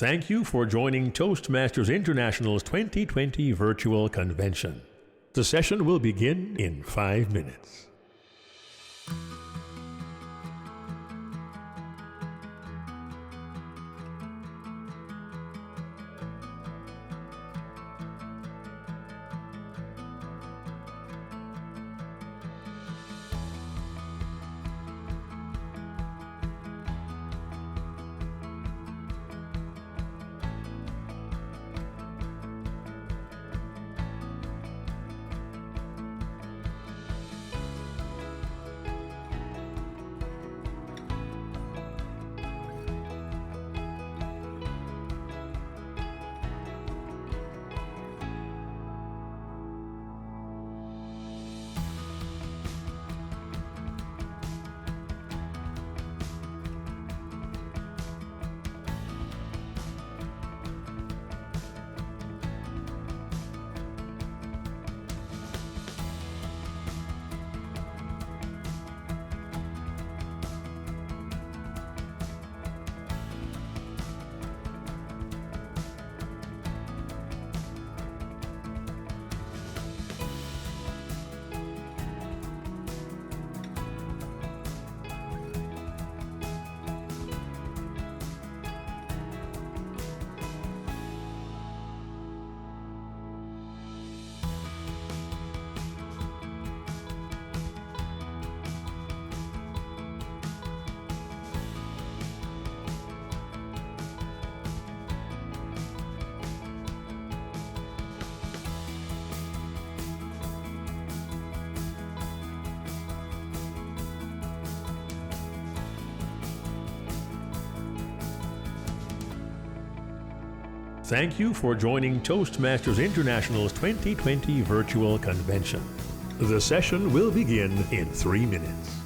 Thank you for joining Toastmasters International's 2020 virtual convention. The session will begin in 5 minutes. Thank you for joining Toastmasters International's 2020 virtual convention. The session will begin in 3 minutes.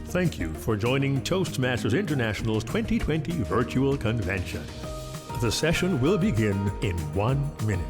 Thank you for joining Toastmasters International's 2020 virtual convention. The session will begin in 1 minute.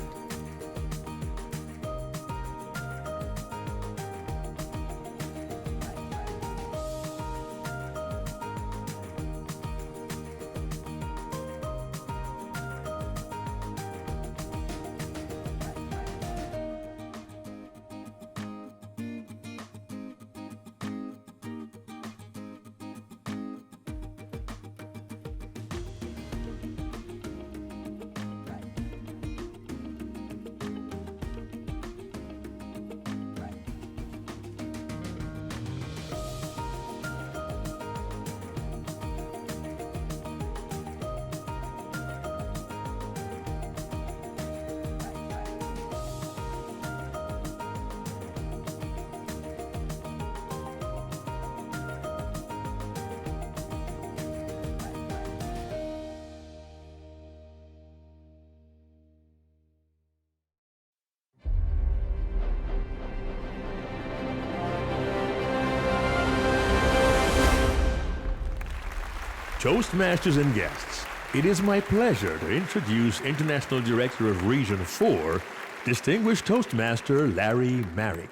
Toastmasters and guests, it is my pleasure to introduce International Director of Region 4, Distinguished Toastmaster Larry Marrick.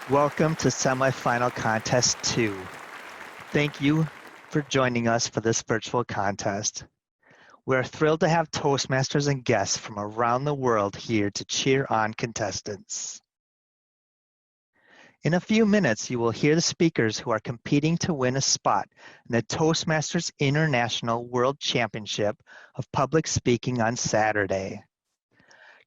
Welcome to Semifinal Contest 2. Thank you for joining us for this virtual contest. We're thrilled to have Toastmasters and guests from around the world here to cheer on contestants. In a few minutes, you will hear the speakers who are competing to win a spot in the Toastmasters International World Championship of Public Speaking on Saturday.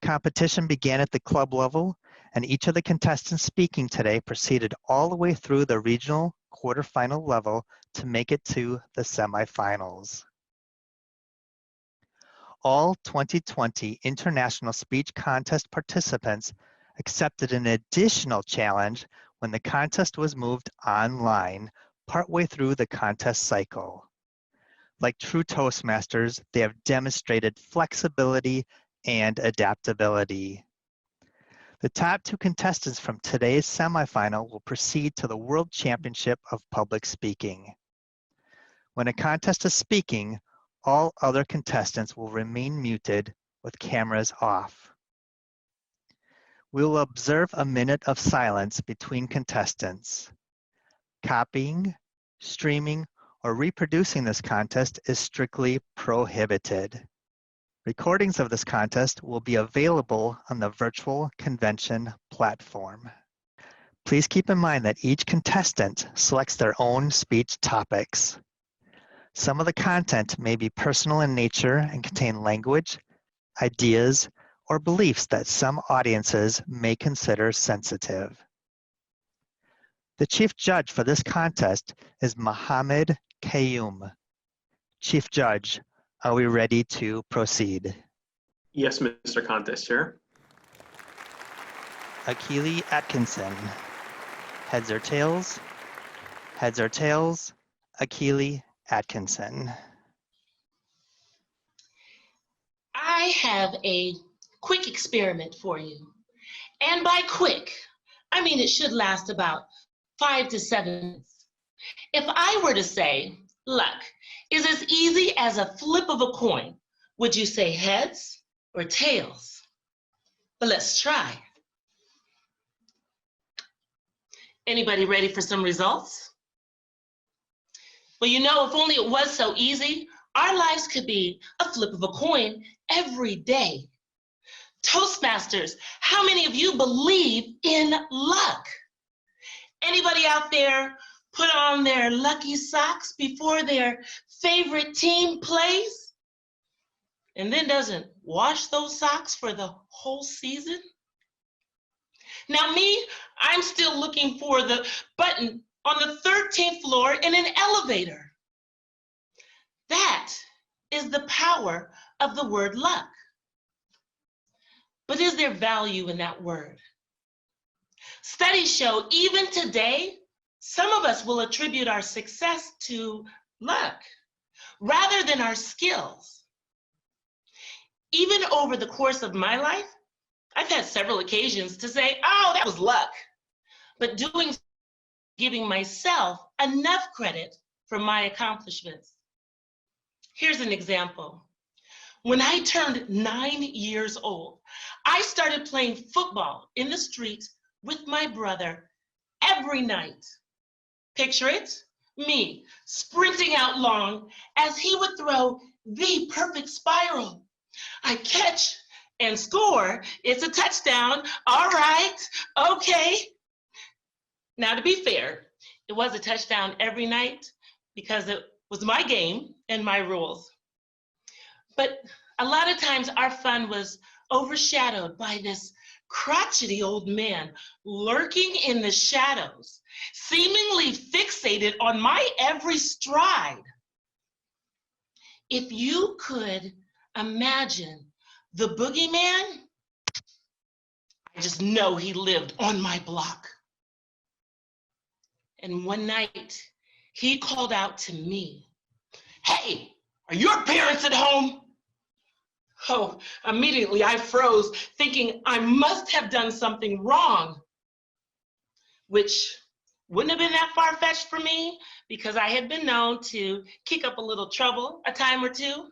Competition began at the club level, and each of the contestants speaking today proceeded all the way through the regional quarterfinal level to make it to the semifinals. All 2020 International Speech Contest participants accepted an additional challenge when the contest was moved online partway through the contest cycle. Like true Toastmasters, they have demonstrated flexibility and adaptability. The top 2 contestants from today's semifinal will proceed to the World Championship of Public Speaking. When a contest is speaking, all other contestants will remain muted with cameras off. We will observe a minute of silence between contestants. Copying, streaming, or reproducing this contest is strictly prohibited. Recordings of this contest will be available on the virtual convention platform. Please keep in mind that each contestant selects their own speech topics. Some of the content may be personal in nature and contain language, ideas, or beliefs that some audiences may consider sensitive. The chief judge for this contest is Mohammed Qayyum. Chief Judge, are we ready to proceed? Yes, Mr. Contest Chair. Akili Atkinson. Heads or tails? Heads or tails? Akili Atkinson. I have a quick experiment for you. And by quick, I mean it should last about 5 to 7 minutes. If I were to say, luck is as easy as a flip of a coin, would you say heads or tails? But let's try. Anybody ready for some results? Well, you know, if only it was so easy, our lives could be a flip of a coin every day. Toastmasters, how many of you believe in luck? Anybody out there put on their lucky socks before their favorite team plays and then doesn't wash those socks for the whole season? Now me, I'm still looking for the button on the 13th floor in an elevator. That is the power of the word luck. But is there value in that word? Studies show even today, some of us will attribute our success to luck rather than our skills. Even over the course of my life, I've had several occasions to say, oh, that was luck. But giving myself enough credit for my accomplishments. Here's an example. When I turned 9 years old, I started playing football in the street with my brother every night. Picture it, me sprinting out long as he would throw the perfect spiral. I catch and score. It's a touchdown. All right, okay. Now, to be fair, it was a touchdown every night because it was my game and my rules. But a lot of times our fun was overshadowed by this crotchety old man lurking in the shadows, seemingly fixated on my every stride. If you could imagine the boogeyman, I just know he lived on my block. And one night, he called out to me, "Hey, are your parents at home?" Oh, immediately I froze, thinking I must have done something wrong, which Wouldn't have been that far-fetched for me because I had been known to kick up a little trouble a time or two.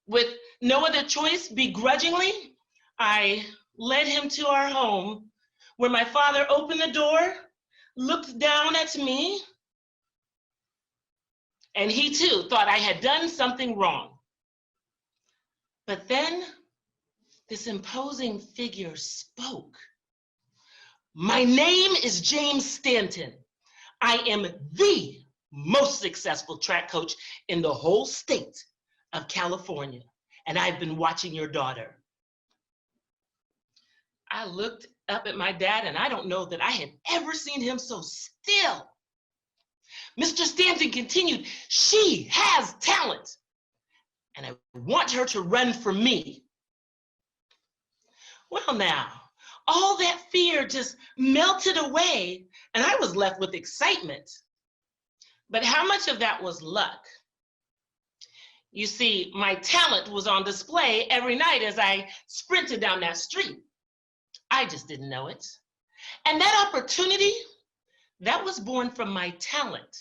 With no other choice, begrudgingly, I led him to our home where my father opened the door, looked down at me, and he too thought I had done something wrong. But then this imposing figure spoke. My name is James Stanton. I am the most successful track coach in the whole state of California, and I've been watching your daughter. I looked up at my dad, and I don't know that I had ever seen him so still. Mr. Stanton continued, she has talent, and I want her to run for me. Well now, all that fear just melted away, and I was left with excitement. But how much of that was luck? You see, my talent was on display every night as I sprinted down that street. I just didn't know it. And that opportunity, that was born from my talent.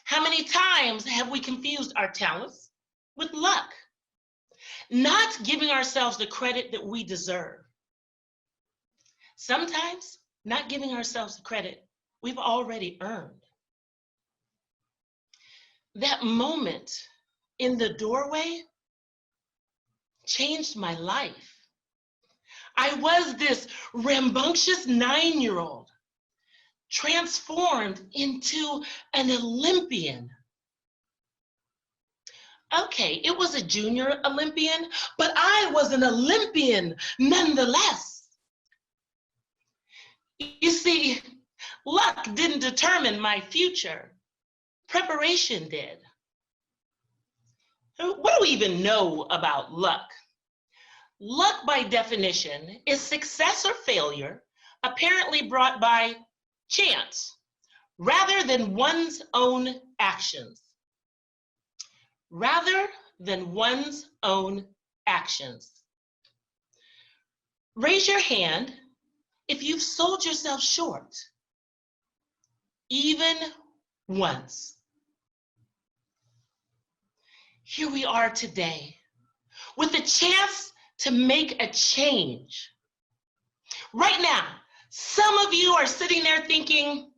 How many times have we confused our talents with luck? Not giving ourselves the credit that we deserve. Sometimes not giving ourselves the credit we've already earned. That moment in the doorway changed my life. I was this rambunctious 9-year-old transformed into an Olympian. Okay, it was a junior Olympian, but I was an Olympian nonetheless. You see, luck didn't determine my future. Preparation did. What do we even know about luck? Luck, by definition, is success or failure apparently brought by chance rather than one's own actions. Rather than one's own actions. Raise your hand if you've sold yourself short, even once. Here we are today with a chance to make a change. Right now, some of you are sitting there thinking,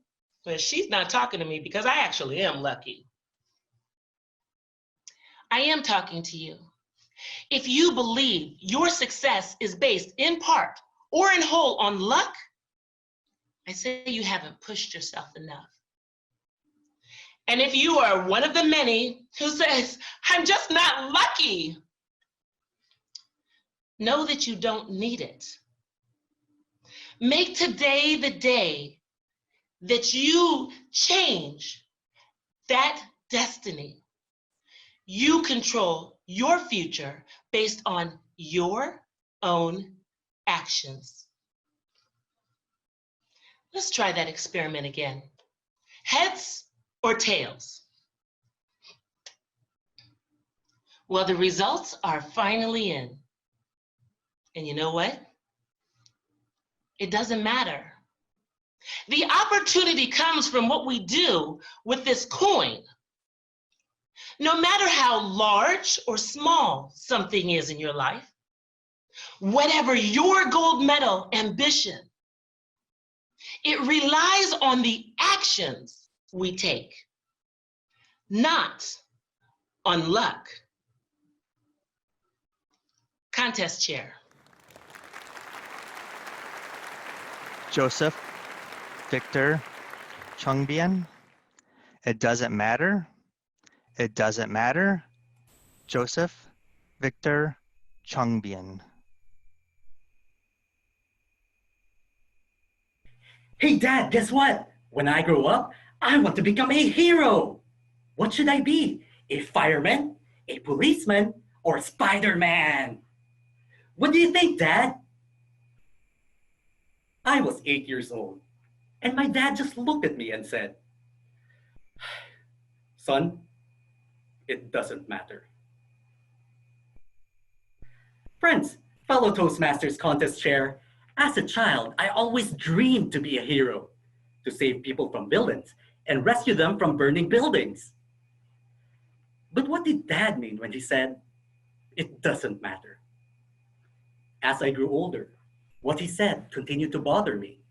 well, she's not talking to me because I actually am lucky. I am talking to you. If you believe your success is based in part or in whole on luck, I say you haven't pushed yourself enough. And if you are one of the many who says, I'm just not lucky, know that you don't need it. Make today the day that you change that destiny. You control your future based on your own actions. Let's try that experiment again. Heads or tails? Well, the results are finally in. And you know what? It doesn't matter. The opportunity comes from what we do with this coin. No matter how large or small something is in your life, whatever your gold medal ambition, it relies on the actions we take, not on luck. Contest chair. Josef, Victor, Changbian. It doesn't matter. It doesn't matter. Josef, Victor, Changbian. Hey Dad, guess what? When I grow up, I want to become a hero. What should I be? A fireman, a policeman, or Spider-Man? What do you think, Dad? I was 8 years old, and my dad just looked at me and said, Son, it doesn't matter. Friends, fellow Toastmasters contest chair, as a child, I always dreamed to be a hero. to save people from villains and rescue them from burning buildings. But what did Dad mean when he said, "It doesn't matter"? As I grew older, what he said continued to bother me.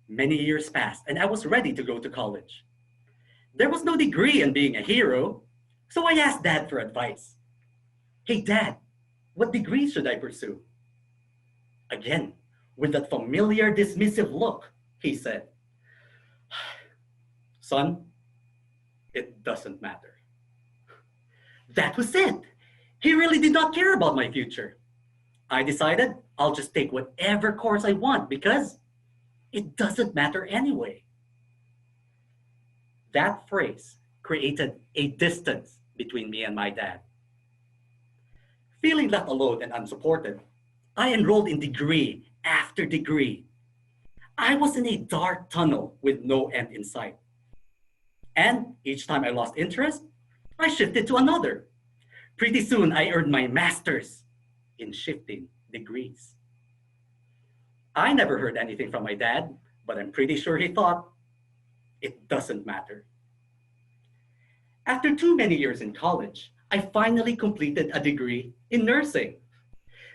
Many years passed and I was ready to go to college. There was no degree in being a hero, so I asked Dad for advice. "Hey Dad, what degree should I pursue?" Again, with that familiar dismissive look, he said, "Son, it doesn't matter." That was it. He really did not care about my future. I decided I'll just take whatever course I want because it doesn't matter anyway. That phrase created a distance between me and my dad. Feeling left alone and unsupported, I enrolled in degree after degree. I was in a dark tunnel with no end in sight. And each time I lost interest, I shifted to another. Pretty soon, I earned my master's in shifting degrees. I never heard anything from my dad, but I'm pretty sure he thought, it doesn't matter. After too many years in college, I finally completed a degree in nursing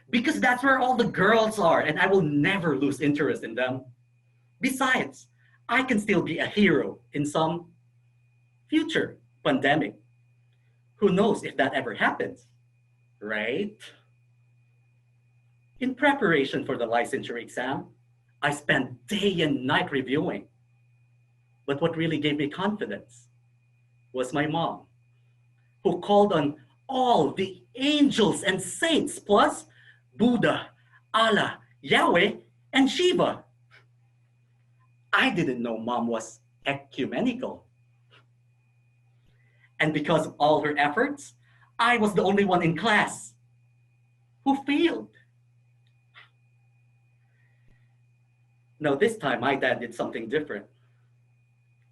because that's where all the girls are and I will never lose interest in them. Besides, I can still be a hero in some future pandemic. Who knows if that ever happens, right? In preparation for the licensure exam, I spent day and night reviewing. But what really gave me confidence was my mom, who called on all the angels and saints, plus Buddha, Allah, Yahweh, and Shiva. I didn't know Mom was ecumenical. And because of all her efforts, I was the only one in class who failed. Now this time, my dad did something different.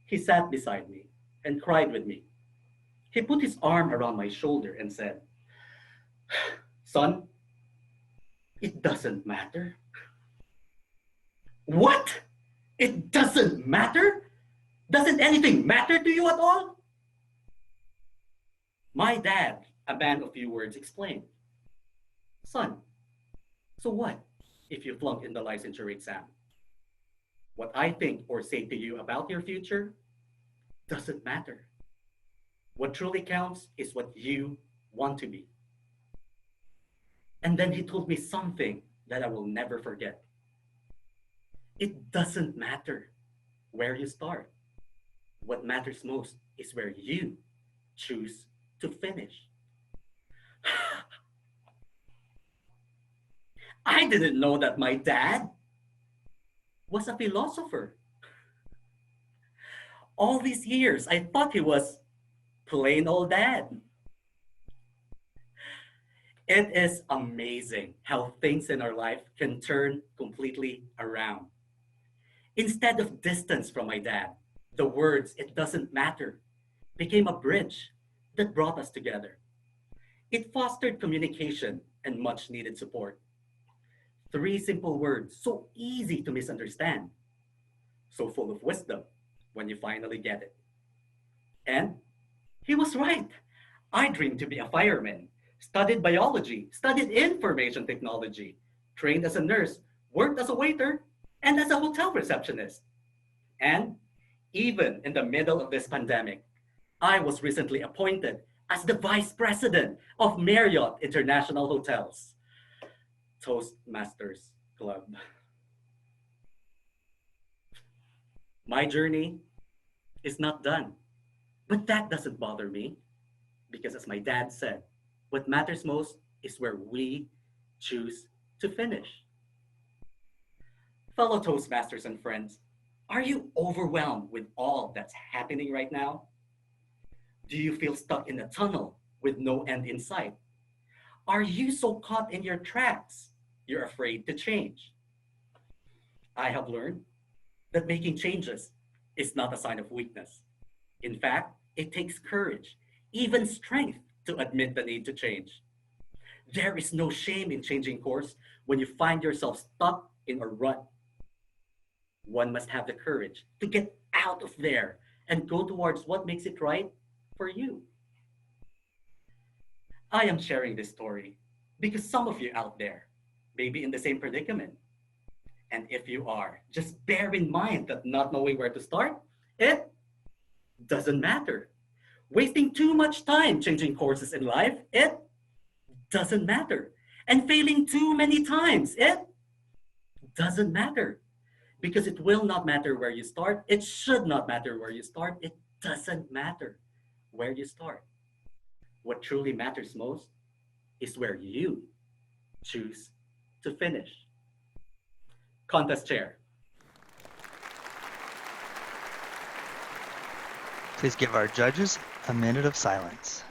He sat beside me and cried with me. He put his arm around my shoulder and said, "Son, it doesn't matter." What? It doesn't matter? Doesn't anything matter to you at all? My dad, a man of few words, explained, "Son, so what if you flunk in the licensure exam? What I think or say to you about your future doesn't matter. What truly counts is what you want to be." And then he told me something that I will never forget. It doesn't matter where you start. What matters most is where you choose to finish. I didn't know that my dad was a philosopher. All these years, I thought he was plain old dad. It is amazing how things in our life can turn completely around. Instead of distance from my dad, the words "it doesn't matter" became a bridge that brought us together. It fostered communication and much needed support. 3 simple words, so easy to misunderstand, so full of wisdom when you finally get it. And he was right. I dreamed to be a fireman, studied biology, studied information technology, trained as a nurse, worked as a waiter, and as a hotel receptionist. And even in the middle of this pandemic, I was recently appointed as the vice president of Marriott International Hotels, Toastmasters Club. My journey is not done, but that doesn't bother me because, as my dad said, what matters most is where we choose to finish. Fellow Toastmasters and friends, are you overwhelmed with all that's happening right now? Do you feel stuck in a tunnel with no end in sight? Are you so caught in your tracks, you're afraid to change? I have learned that making changes is not a sign of weakness. In fact, it takes courage, even strength, to admit the need to change. There is no shame in changing course when you find yourself stuck in a rut. One must have the courage to get out of there and go towards what makes it right for you. I am sharing this story because some of you out there may be in the same predicament. And if you are, just bear in mind that not knowing where to start, it doesn't matter. Wasting too much time changing courses in life, it doesn't matter. And failing too many times, it doesn't matter. Because it will not matter where you start. It should not matter where you start. It doesn't matter where you start. What truly matters most is where you choose to finish. Contest chair. Please give our judges a minute of silence.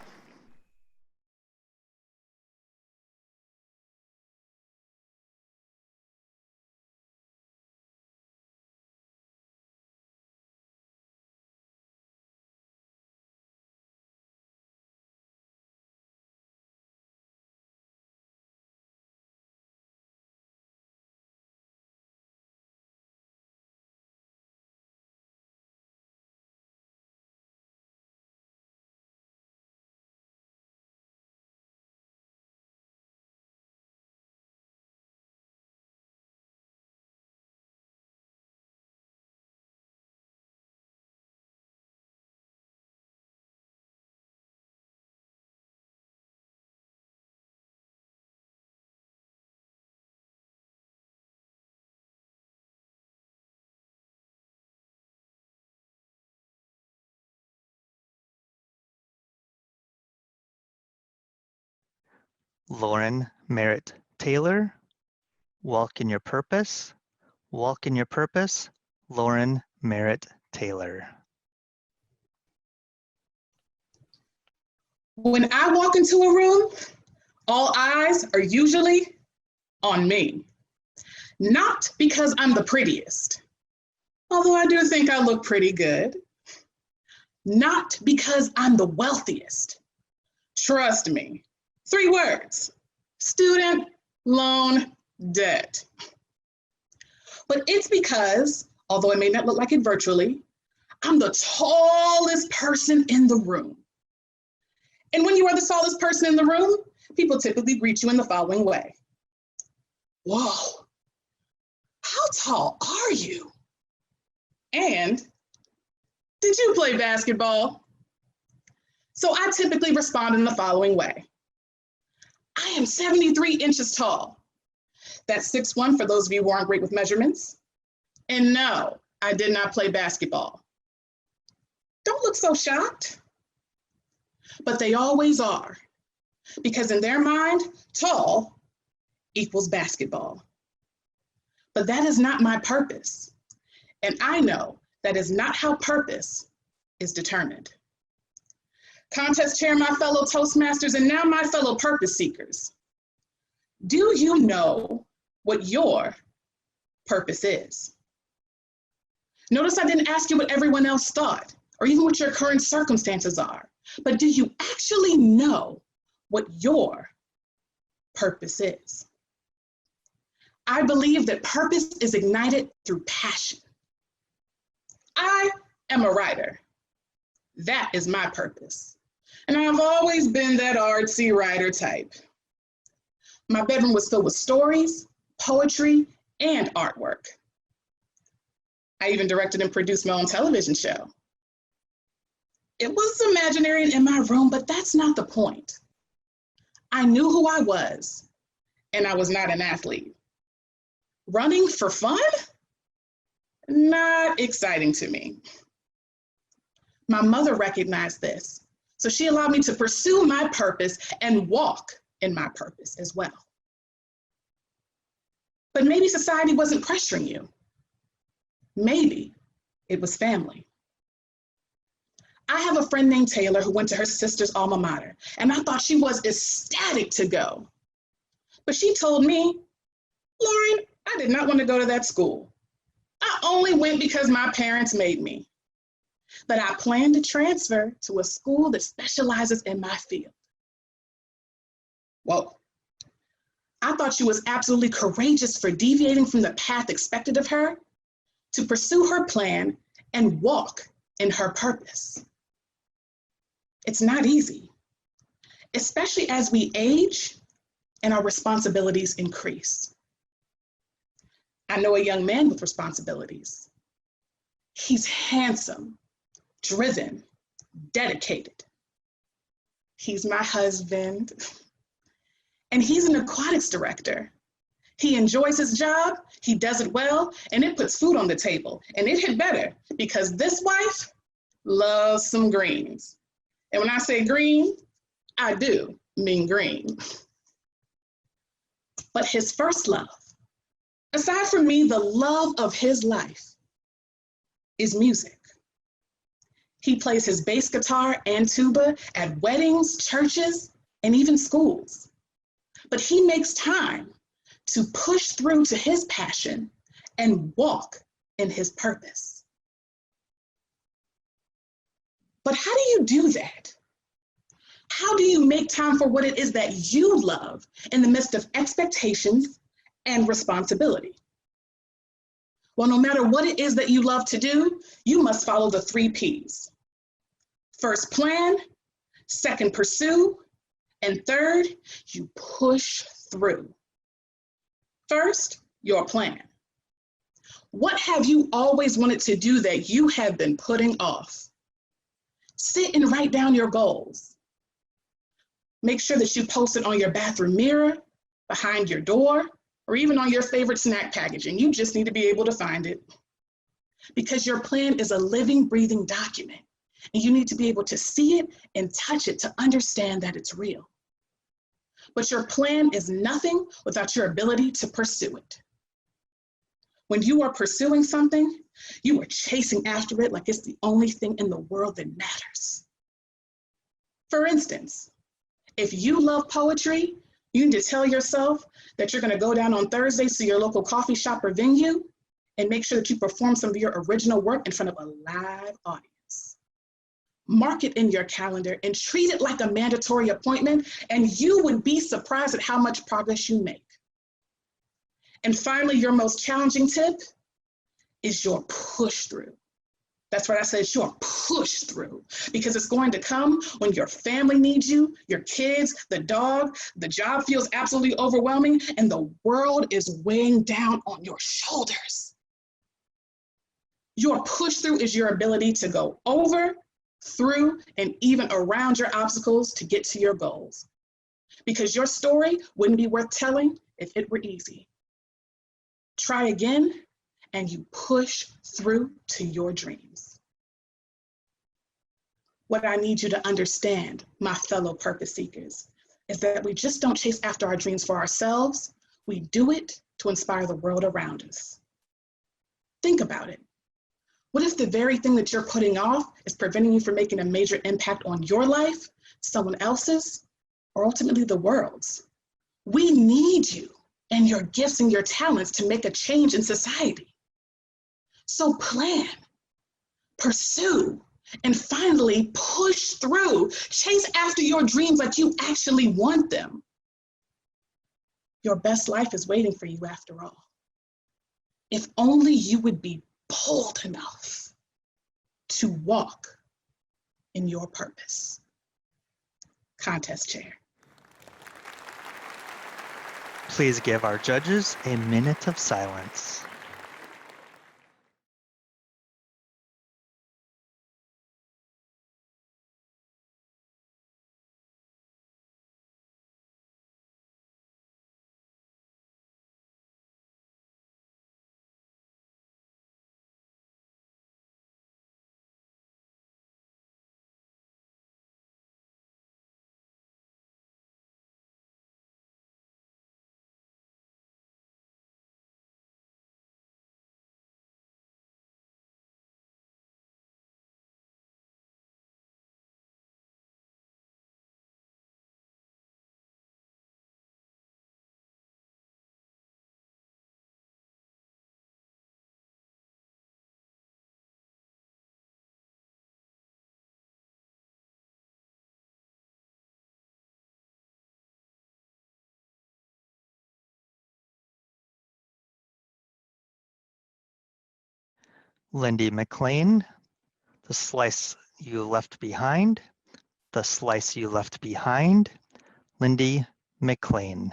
Lauren Merritt-Taylor, walk in your purpose, walk in your purpose, Lauren Merritt-Taylor. When I walk into a room, all eyes are usually on me. Not because I'm the prettiest, although I do think I look pretty good. Not because I'm the wealthiest. Trust me. 3 words: student loan debt. But it's because, although it may not look like it virtually, I'm the tallest person in the room. And when you are the tallest person in the room, people typically greet you in the following way. Whoa, how tall are you? And did you play basketball? So I typically respond in the following way. I am 73 inches tall. That's 6'1" for those of you who aren't great with measurements. And no, I did not play basketball. Don't look so shocked. But they always are, because in their mind, tall equals basketball. But that is not my purpose. And I know that is not how purpose is determined. Contest chair, my fellow Toastmasters, and now my fellow purpose seekers. Do you know what your purpose is? Notice I didn't ask you what everyone else thought, or even what your current circumstances are, but do you actually know what your purpose is? I believe that purpose is ignited through passion. I am a writer. That is my purpose. And I've always been that artsy writer type. My bedroom was filled with stories, poetry, and artwork. I even directed and produced my own television show. It was imaginary and in my room, but that's not the point. I knew who I was, and I was not an athlete. Running for fun? Not exciting to me. My mother recognized this, so she allowed me to pursue my purpose and walk in my purpose as well. But maybe society wasn't pressuring you. Maybe it was family. I have a friend named Taylor who went to her sister's alma mater, and I thought she was ecstatic to go. But she told me, Lauren, I did not want to go to that school. I only went because my parents made me. But I plan to transfer to a school that specializes in my field. Whoa. I thought she was absolutely courageous for deviating from the path expected of her, to pursue her plan and walk in her purpose. It's not easy, especially as we age and our responsibilities increase. I know a young man with responsibilities. He's handsome, driven, dedicated. He's my husband, and he's an aquatics director. He enjoys his job, he does it well, and it puts food on the table. And it had better, because this wife loves some greens. And when I say green, I do mean green. But his first love, aside from me, the love of his life is music. He plays his bass guitar and tuba at weddings, churches, and even schools. But he makes time to push through to his passion and walk in his purpose. But how do you do that? How do you make time for what it is that you love in the midst of expectations and responsibility? Well, no matter what it is that you love to do, you must follow the 3 Ps. First, plan. Second, pursue. And third, you push through. First, your plan. What have you always wanted to do that you have been putting off? Sit and write down your goals. Make sure that you post it on your bathroom mirror, behind your door, or even on your favorite snack packaging. You just need to be able to find it. Because your plan is a living, breathing document, and you need to be able to see it and touch it to understand that it's real. But your plan is nothing without your ability to pursue it. When you are pursuing something, you are chasing after it like it's the only thing in the world that matters. For instance, if you love poetry, you need to tell yourself that you're going to go down on Thursdays to your local coffee shop or venue and make sure that you perform some of your original work in front of a live audience. Mark it in your calendar and treat it like a mandatory appointment, and you would be surprised at how much progress you make. And finally, your most challenging tip is your push through. That's what I said, it's your push through, because it's going to come when your family needs you, your kids, the dog, the job feels absolutely overwhelming, and the world is weighing down on your shoulders. Your push through is your ability to go over, through, and even around your obstacles to get to your goals. Because your story wouldn't be worth telling if it were easy. Try again, and you push through to your dreams. What I need you to understand, my fellow purpose seekers, is that we just don't chase after our dreams for ourselves. We do it to inspire the world around us. Think about it. What if the very thing that you're putting off is preventing you from making a major impact on your life, someone else's, or ultimately the world's? We need you and your gifts and your talents to make a change in society. So plan, pursue, and finally push through. Chase after your dreams like you actually want them. Your best life is waiting for you after all. If only you would be bold enough to walk in your purpose. Contest chair. Please give our judges a minute of silence. Lindy McLean, the slice you left behind, the slice you left behind, Lindy McLean.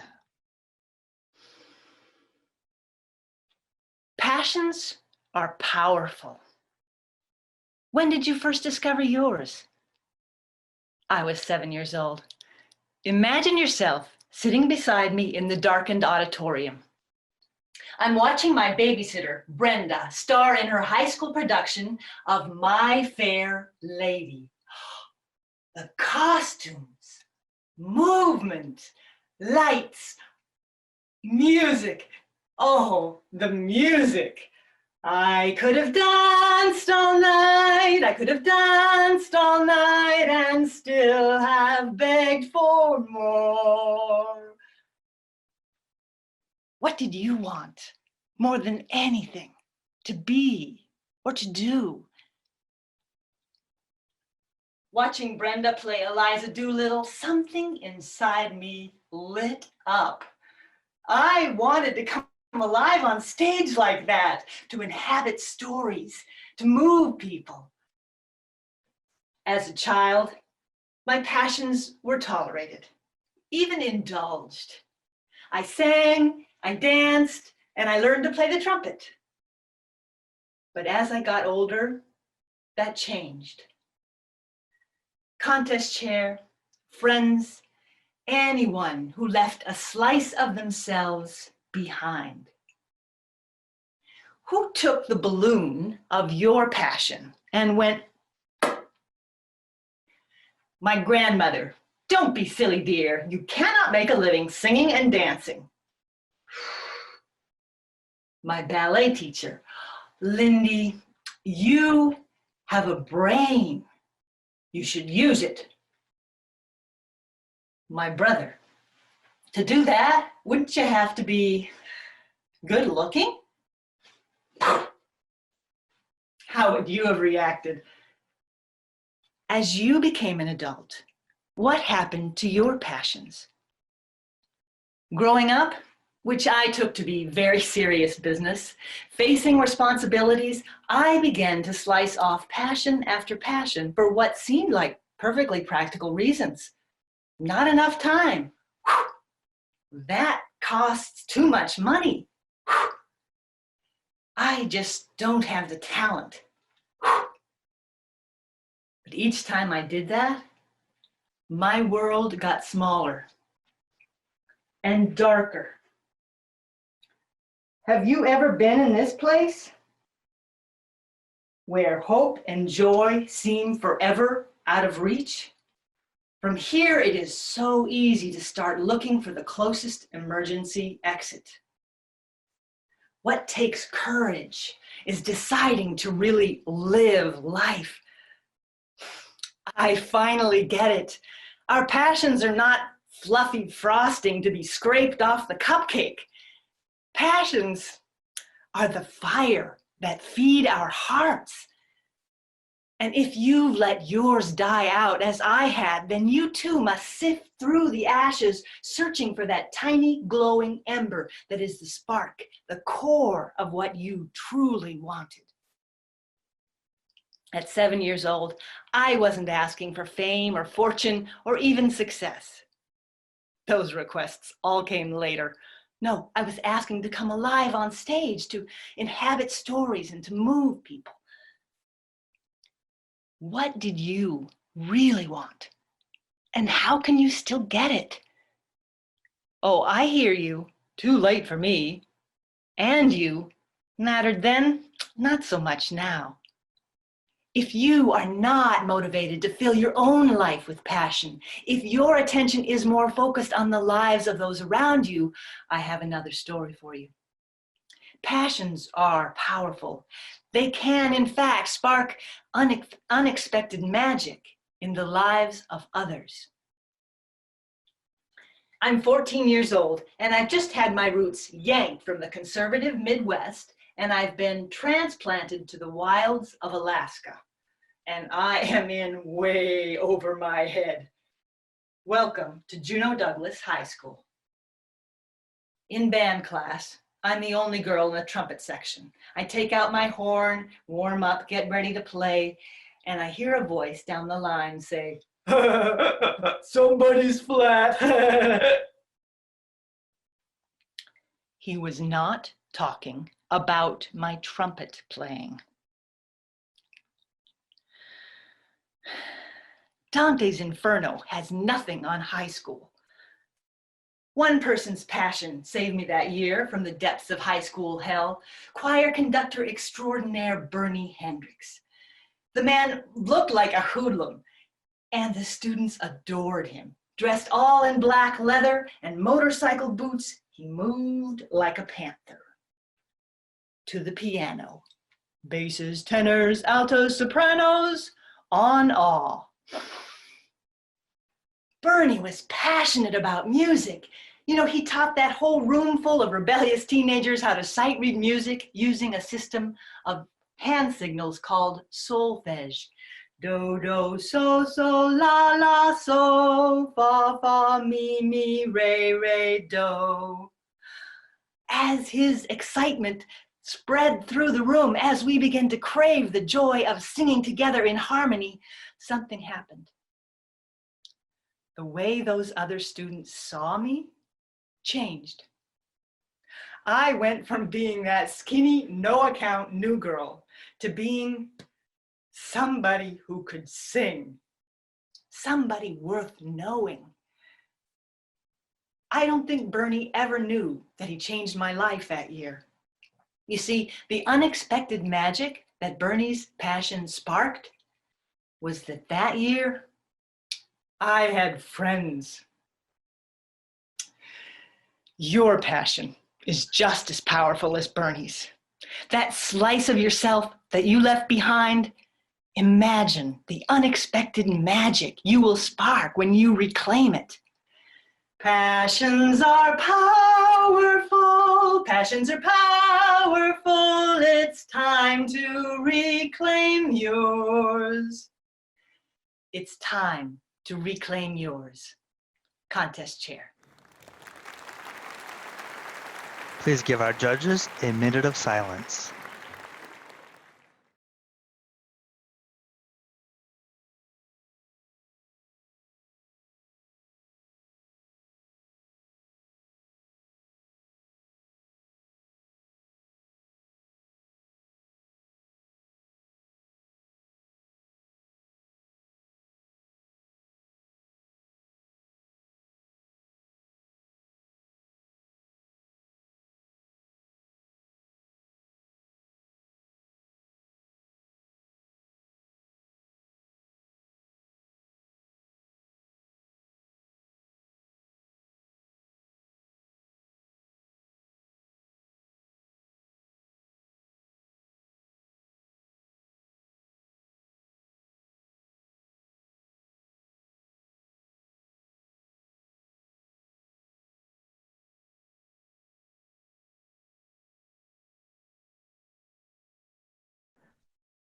Passions are powerful. When did you first discover yours? I was 7 years old. Imagine yourself sitting beside me in the darkened auditorium. I'm watching my babysitter, Brenda, star in her high school production of My Fair Lady. The costumes, movement, lights, music. Oh, the music. I could have danced all night, I could have danced all night and still have begged for more. What did you want more than anything to be or to do? Watching Brenda play Eliza Doolittle, something inside me lit up. I wanted to come alive on stage like that, to inhabit stories, to move people. As a child, my passions were tolerated, even indulged. I sang, I danced, and I learned to play the trumpet. But as I got older, that changed. Contest chair, friends, anyone who left a slice of themselves behind. Who took the balloon of your passion and went? My grandmother. Don't be silly, dear. You cannot make a living singing and dancing. My ballet teacher. Lindy, you have a brain. You should use it. My brother. To do that, wouldn't you have to be good looking? How would you have reacted? As you became an adult, what happened to your passions? Growing up, which I took to be very serious business, facing responsibilities, I began to slice off passion after passion for what seemed like perfectly practical reasons. Not enough time. That costs too much money. I just don't have the talent. But each time I did that, my world got smaller and darker. Have you ever been in this place where hope and joy seem forever out of reach? From here, it is so easy to start looking for the closest emergency exit. What takes courage is deciding to really live life. I finally get it. Our passions are not fluffy frosting to be scraped off the cupcake. Passions are the fire that feed our hearts. And if you let yours die out as I had, then you too must sift through the ashes, searching for that tiny glowing ember that is the spark, the core of what you truly wanted. At 7 years old, I wasn't asking for fame or fortune or even success. Those requests all came later. No, I was asking to come alive on stage, to inhabit stories and to move people. What did you really want? And how can you still get it? Oh, I hear you. Too late for me. And you. Mattered then, not so much now. If you are not motivated to fill your own life with passion, if your attention is more focused on the lives of those around you, I have another story for you. Passions are powerful. They can, in fact, spark unexpected magic in the lives of others. I'm 14 years old, and I've just had my roots yanked from the conservative Midwest, and I've been transplanted to the wilds of Alaska. And I am in way over my head. Welcome to Juneau Douglas High School. In band class, I'm the only girl in the trumpet section. I take out my horn, warm up, get ready to play, and I hear a voice down the line say, somebody's flat. He was not talking about my trumpet playing. Dante's Inferno has nothing on high school. One person's passion saved me that year from the depths of high school hell. Choir conductor extraordinaire Bernie Hendricks. The man looked like a hoodlum, and the students adored him. Dressed all in black leather and motorcycle boots, he moved like a panther. To the piano. Basses, tenors, altos, sopranos, on all. Bernie was passionate about music. You know, he taught that whole room full of rebellious teenagers how to sight read music using a system of hand signals called solfege. Do, do, so, la, la, so, fa, mi, re, do. As his excitement spread through the room, as we began to crave the joy of singing together in harmony, something happened. The way those other students saw me changed. I went from being that skinny, no-account new girl to being somebody who could sing, somebody worth knowing. I don't think Bernie ever knew that he changed my life that year. You see, the unexpected magic that Bernie's passion sparked was that year, I had friends. Your passion is just as powerful as Bernie's. That slice of yourself that you left behind, imagine the unexpected magic you will spark when you reclaim it. Passions are powerful, passions are powerful, it's time to reclaim yours. It's time to reclaim yours. Contest chair. Please give our judges a minute of silence.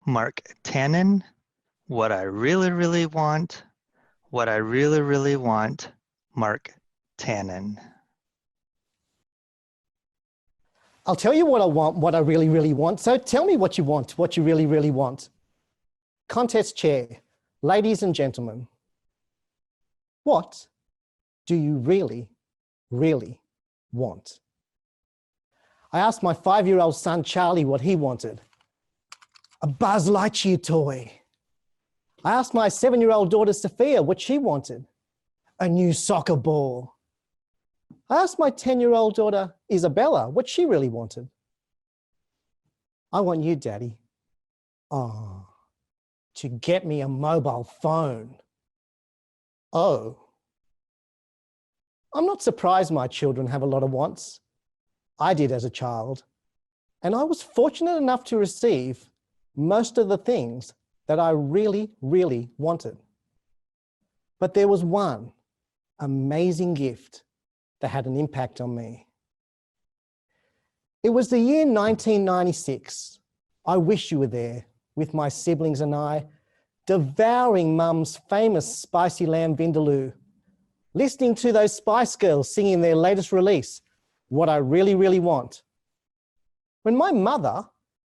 Mark Tannen, what I really, really want, what I really, really want, Mark Tannen. I'll tell you what I want, what I really, really want. So tell me what you want, what you really, really want. Contest chair, ladies and gentlemen, what do you really, really want? I asked my 5-year-old son, Charlie, what he wanted. A Buzz Lightyear toy. I asked my 7-year-old daughter, Sophia, what she wanted. A new soccer ball. I asked my 10-year-old daughter, Isabella, what she really wanted. I want you, Daddy. Oh, to get me a mobile phone. Oh. I'm not surprised my children have a lot of wants. I did as a child. And I was fortunate enough to receive most of the things that I really, really wanted. But there was one amazing gift that had an impact on me. It was the year 1996. I wish you were there with my siblings and I, devouring Mum's famous spicy lamb vindaloo, listening to those Spice Girls singing their latest release, What I Really, Really Want, when my mother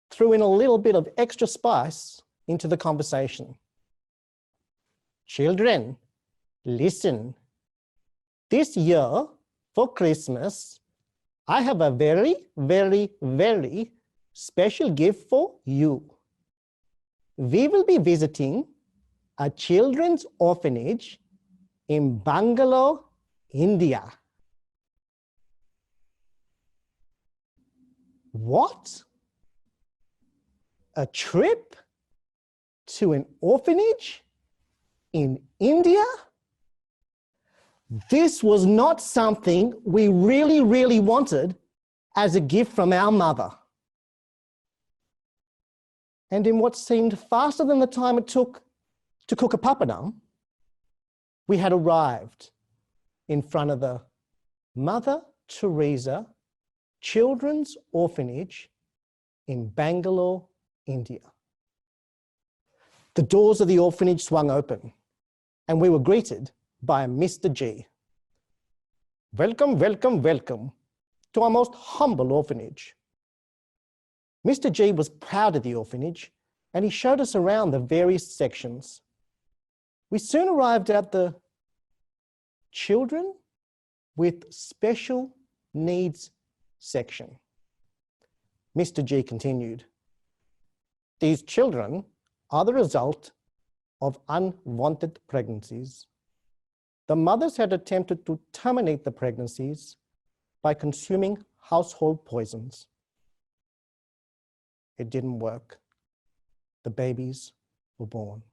threw in a little bit of extra spice into the conversation. Children, listen. This year for Christmas, I have a very, very, very special gift for you. We will be visiting a children's orphanage in Bangalore, India. What? A trip to an orphanage in India? This was not something we really, really wanted as a gift from our mother. And in what seemed faster than the time it took to cook a papadum, we had arrived in front of the Mother Teresa Children's Orphanage in Bangalore, India. The doors of the orphanage swung open and we were greeted by Mr. G. Welcome, welcome, welcome to our most humble orphanage. Mr. G was proud of the orphanage and he showed us around the various sections. We soon arrived at the Children with Special Needs section. Mr. G continued, these children are the result of unwanted pregnancies. The mothers had attempted to terminate the pregnancies by consuming household poisons. It didn't work. The babies were born.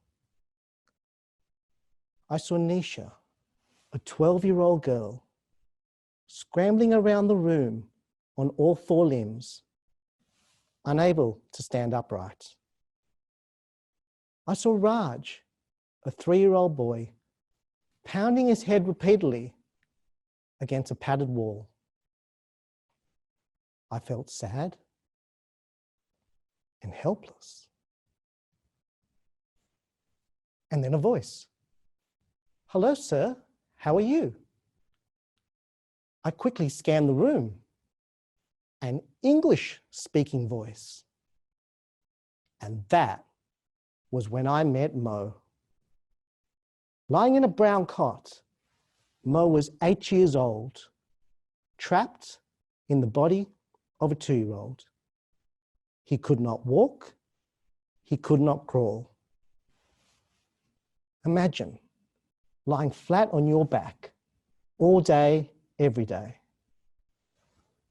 I saw Nisha, a 12-year-old girl, scrambling around the room on all four limbs, unable to stand upright. I saw Raj, a 3-year-old boy, pounding his head repeatedly against a padded wall. I felt sad and helpless. And then a voice. Hello, sir. How are you? I quickly scanned the room. An English-speaking voice. And that was when I met Mo. Lying in a brown cot, Mo was 8 years old, trapped in the body of a 2-year-old. He could not walk, he could not crawl. Imagine lying flat on your back all day, every day.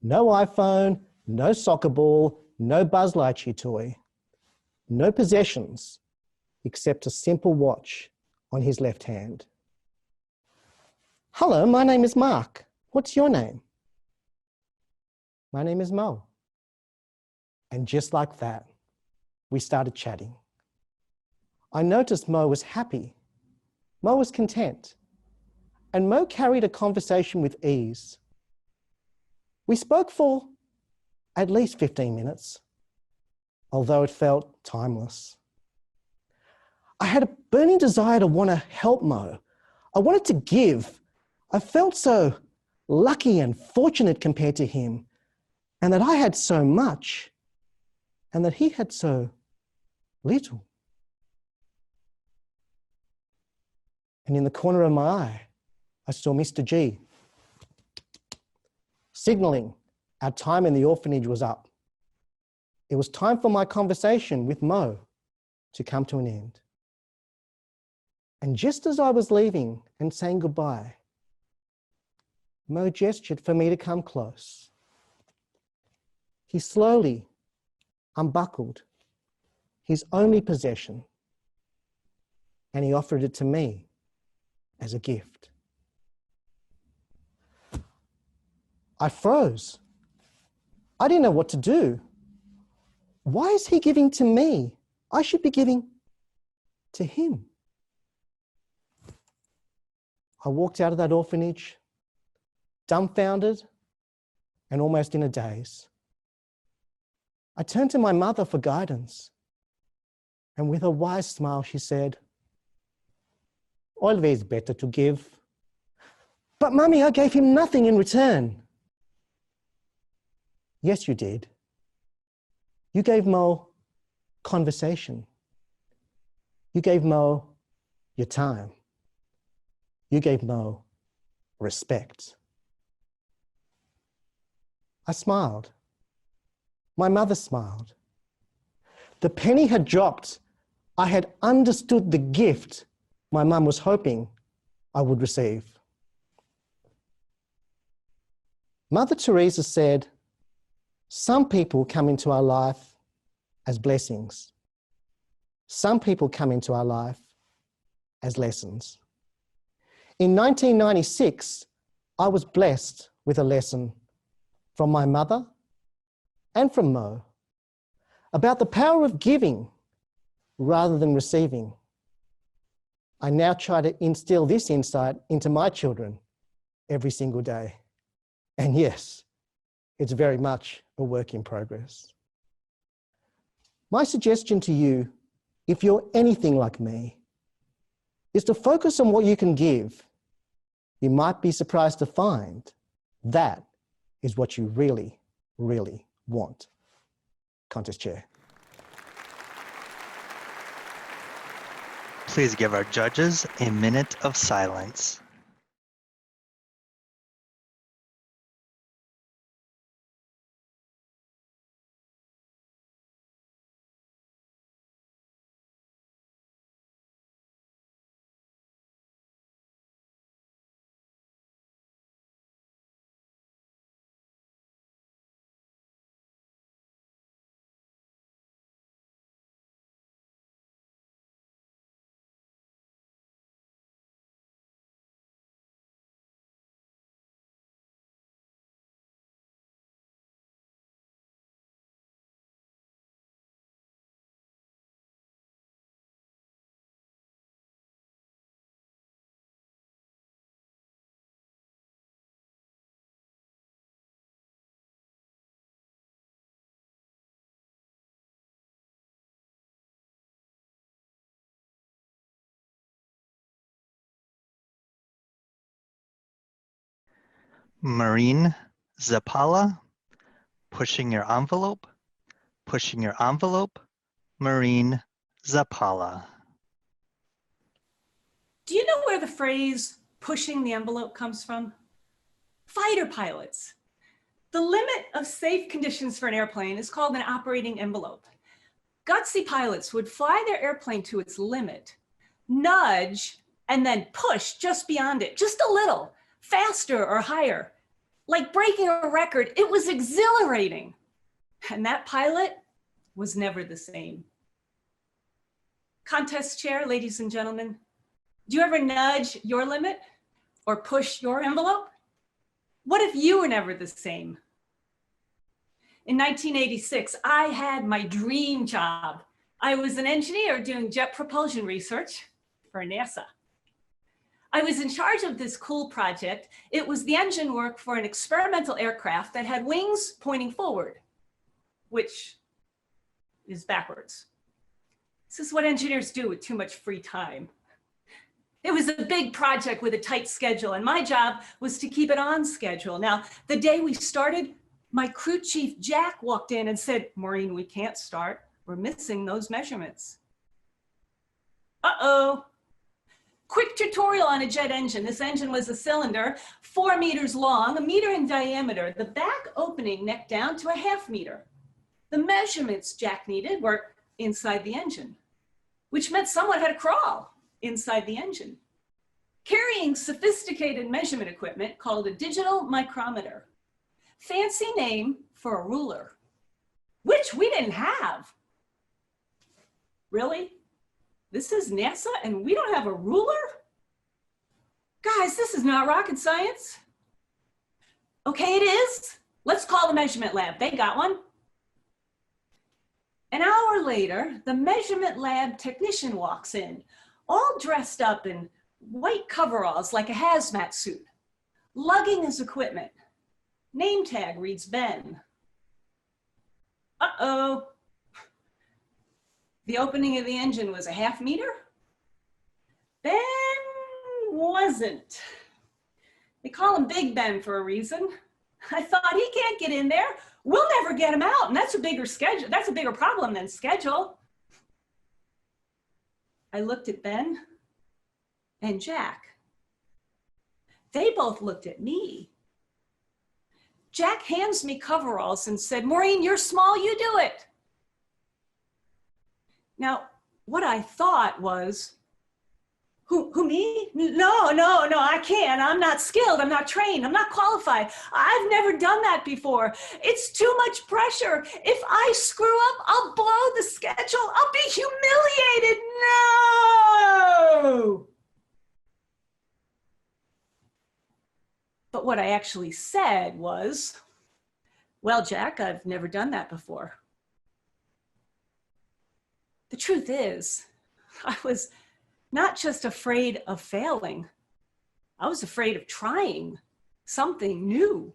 No iPhone, no soccer ball, no Buzz Lightyear toy, no possessions except a simple watch on his left hand. Hello, my name is Mark. What's your name? My name is Mo. And just like that, we started chatting. I noticed Mo was happy. Mo was content. And Mo carried a conversation with ease. We spoke for at least 15 minutes, although it felt timeless. I had a burning desire to want to help Mo. I wanted to give. I felt so lucky and fortunate compared to him, and that I had so much, and that he had so little. And in the corner of my eye, I saw Mr. G, signaling our time in the orphanage was up. It was time for my conversation with Mo to come to an end. And just as I was leaving and saying goodbye, Mo gestured for me to come close. He slowly unbuckled his only possession and he offered it to me as a gift. I froze. I didn't know what to do. Why is he giving to me? I should be giving to him. I walked out of that orphanage, dumbfounded and almost in a daze. I turned to my mother for guidance, and with a wise smile, she said, "Always better to give." "But Mummy, I gave him nothing in return." "Yes, you did. You gave Mo conversation. You gave Mo your time. You gave Mo respect. I smiled. My mother smiled. The penny had dropped. I had understood the gift my mum was hoping I would receive. Mother Teresa said, some people come into our life as blessings. Some people come into our life as lessons. In 1996, I was blessed with a lesson from my mother and from Mo about the power of giving rather than receiving. I now try to instill this insight into my children every single day. And yes, it's very much a work in progress. My suggestion to you, if you're anything like me, is to focus on what you can give. You might be surprised to find that is what you really, really want. Contest Chair. Please give our judges a minute of silence. Maureen, Zappala, pushing your envelope, Maureen, Zappala. Do you know where the phrase pushing the envelope comes from? Fighter pilots. The limit of safe conditions for an airplane is called an operating envelope. Gutsy pilots would fly their airplane to its limit, nudge, and then push just beyond it, just a little, faster or higher. Like breaking a record, it was exhilarating. And that pilot was never the same. Contest chair, ladies and gentlemen, do you ever nudge your limit or push your envelope? What if you were never the same? In 1986, I had my dream job. I was an engineer doing jet propulsion research for NASA. I was in charge of this cool project. It was the engine work for an experimental aircraft that had wings pointing forward, which is backwards. This is what engineers do with too much free time. It was a big project with a tight schedule, and my job was to keep it on schedule. Now, the day we started, my crew chief, Jack, walked in and said, "Maureen, we can't start. We're missing those measurements." Uh-oh. Quick tutorial on a jet engine. This engine was a cylinder, 4 meters long, 1 meter in diameter, the back opening neck down to a 1/2 meter. The measurements Jack needed were inside the engine, which meant someone had to crawl inside the engine, carrying sophisticated measurement equipment called a digital micrometer. Fancy name for a ruler, which we didn't have. Really? This is NASA and we don't have a ruler? Guys, this is not rocket science. Okay, it is. Let's call the measurement lab. They got one. An hour later, the measurement lab technician walks in, all dressed up in white coveralls like a hazmat suit, lugging his equipment. Name tag reads Ben. Uh-oh. The opening of the engine was a 1/2 meter? Ben wasn't. They call him Big Ben for a reason. I thought, he can't get in there. We'll never get him out. And that's a bigger schedule. That's a bigger problem than schedule. I looked at Ben and Jack. They both looked at me. Jack hands me coveralls and said, Maureen, you're small, you do it. Now, what I thought was, who me? No, I can't. I'm not skilled. I'm not trained. I'm not qualified. I've never done that before. It's too much pressure. If I screw up, I'll blow the schedule. I'll be humiliated. No! But what I actually said was, well, Jack, I've never done that before. The truth is, I was not just afraid of failing, I was afraid of trying something new.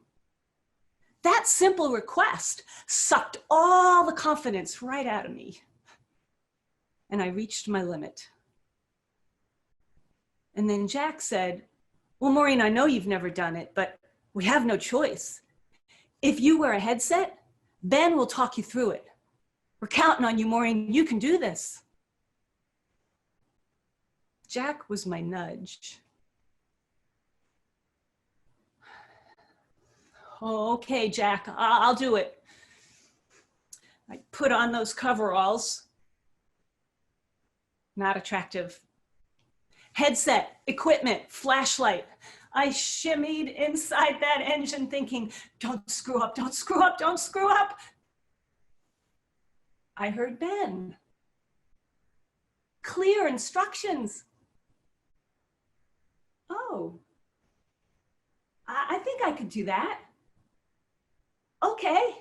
That simple request sucked all the confidence right out of me. And I reached my limit. And then Jack said, well, Maureen, I know you've never done it, but we have no choice. If you wear a headset, Ben will talk you through it. We're counting on you, Maureen. You can do this. Jack was my nudge. Oh, okay, Jack, I'll do it. I put on those coveralls. Not attractive. Headset, equipment, flashlight. I shimmied inside that engine thinking, don't screw up, don't screw up, don't screw up. I heard Ben. Clear instructions. Oh, I think I could do that. Okay.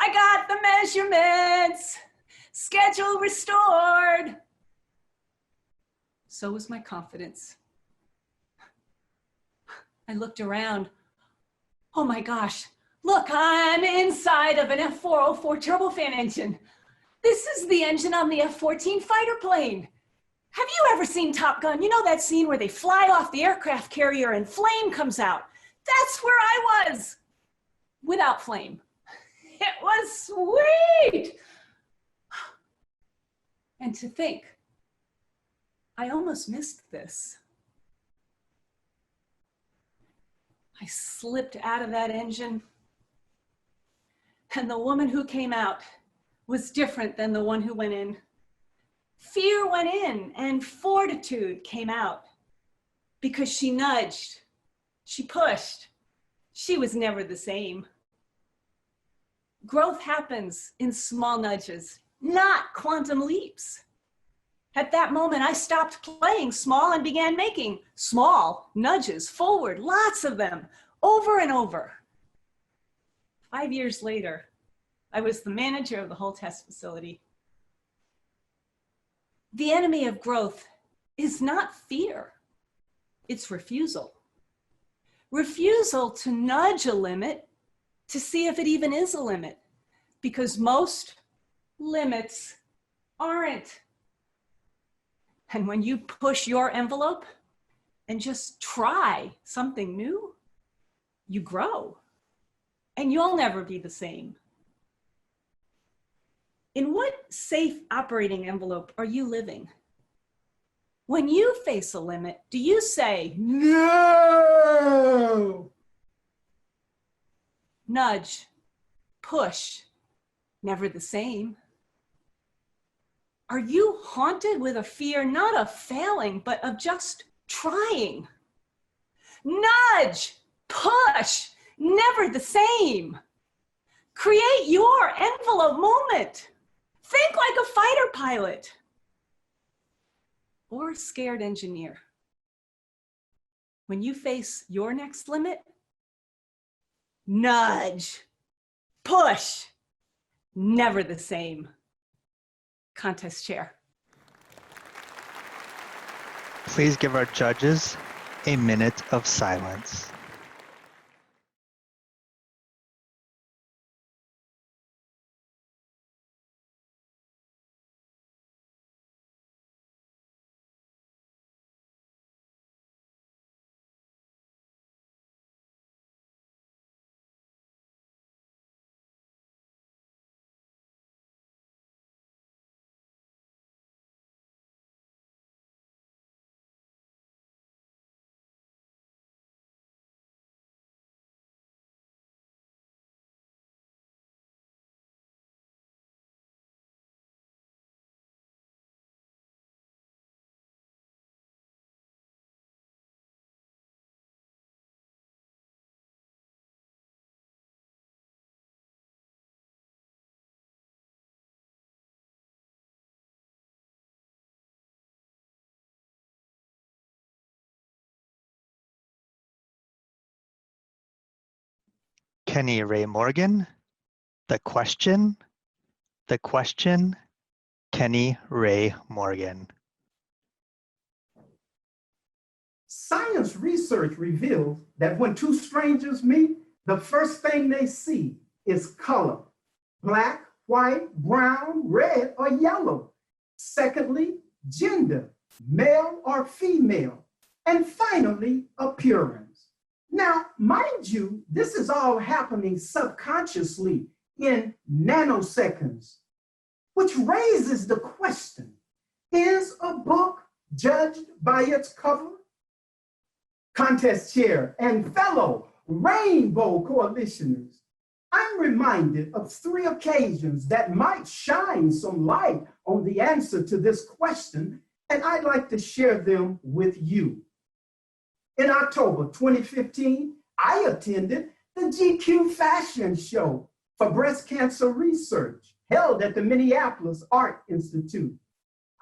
I got the measurements. Schedule restored. So was my confidence. I looked around. Oh my gosh, look, I'm inside of an F404 turbofan engine. This is the engine on the F-14 fighter plane. Have you ever seen Top Gun? You know that scene where they fly off the aircraft carrier and flame comes out? That's where I was, without flame. It was sweet. And to think, I almost missed this. I slipped out of that engine, and the woman who came out was different than the one who went in. Fear went in and fortitude came out because she nudged, she pushed. She was never the same. Growth happens in small nudges, not quantum leaps. At that moment, I stopped playing small and began making small nudges forward, lots of them, over and over. 5 years later, I was the manager of the whole test facility. The enemy of growth is not fear, it's refusal. Refusal to nudge a limit to see if it even is a limit, because most limits aren't. And when you push your envelope and just try something new, you grow, and you'll never be the same. In what safe operating envelope are you living? When you face a limit, do you say, no? Nudge, push, never the same. Are you haunted with a fear, not of failing, but of just trying? Nudge, push, never the same. Create your envelope moment. Think like a fighter pilot or a scared engineer. When you face your next limit, nudge, push, never the same. Contest chair. Please give our judges a minute of silence. Kenny Ray Morgan. The question, Kenny Ray Morgan. Science research reveals that when two strangers meet, the first thing they see is color: black, white, brown, red, or yellow. Secondly, gender, male or female. And finally, appearance. Now, mind you, this is all happening subconsciously in nanoseconds, which raises the question, is a book judged by its cover? Contest chair and fellow Rainbow Coalitioners, I'm reminded of 3 occasions that might shine some light on the answer to this question, and I'd like to share them with you. In October 2015, I attended the GQ fashion show for breast cancer research held at the Minneapolis Art Institute.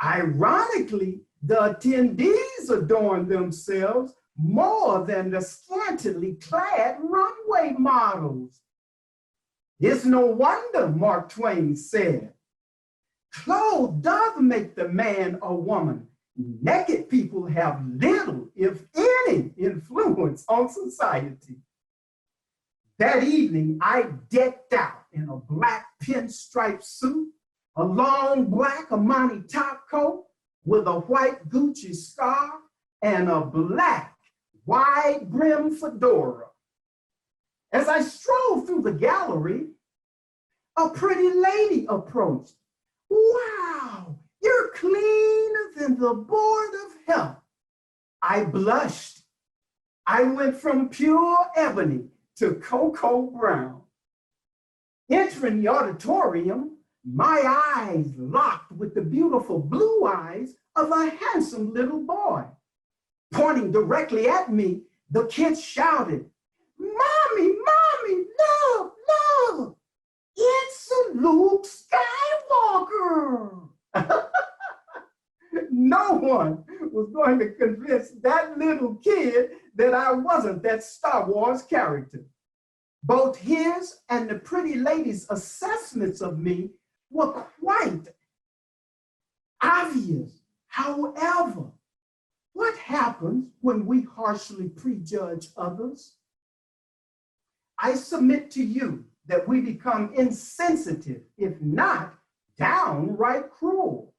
Ironically, the attendees adorned themselves more than the scantily clad runway models. It's no wonder Mark Twain said, "Clothes does make the man a woman. Naked people have little, if any, influence on society." That evening, I decked out in a black pinstripe suit, a long black Armani top coat with a white Gucci scarf, and a black wide brim fedora. As I strolled through the gallery, a pretty lady approached. "Wow, you're cleaner than the Board of Health." I blushed. I went from pure ebony to cocoa brown. Entering the auditorium, my eyes locked with the beautiful blue eyes of a handsome little boy. Pointing directly at me, the kid shouted, "Mommy, Mommy, look, look, it's Luke Skywalker." No one was going to convince that little kid that I wasn't that Star Wars character. Both his and the pretty lady's assessments of me were quite obvious. However, what happens when we harshly prejudge others? I submit to you that we become insensitive, if not downright cruel.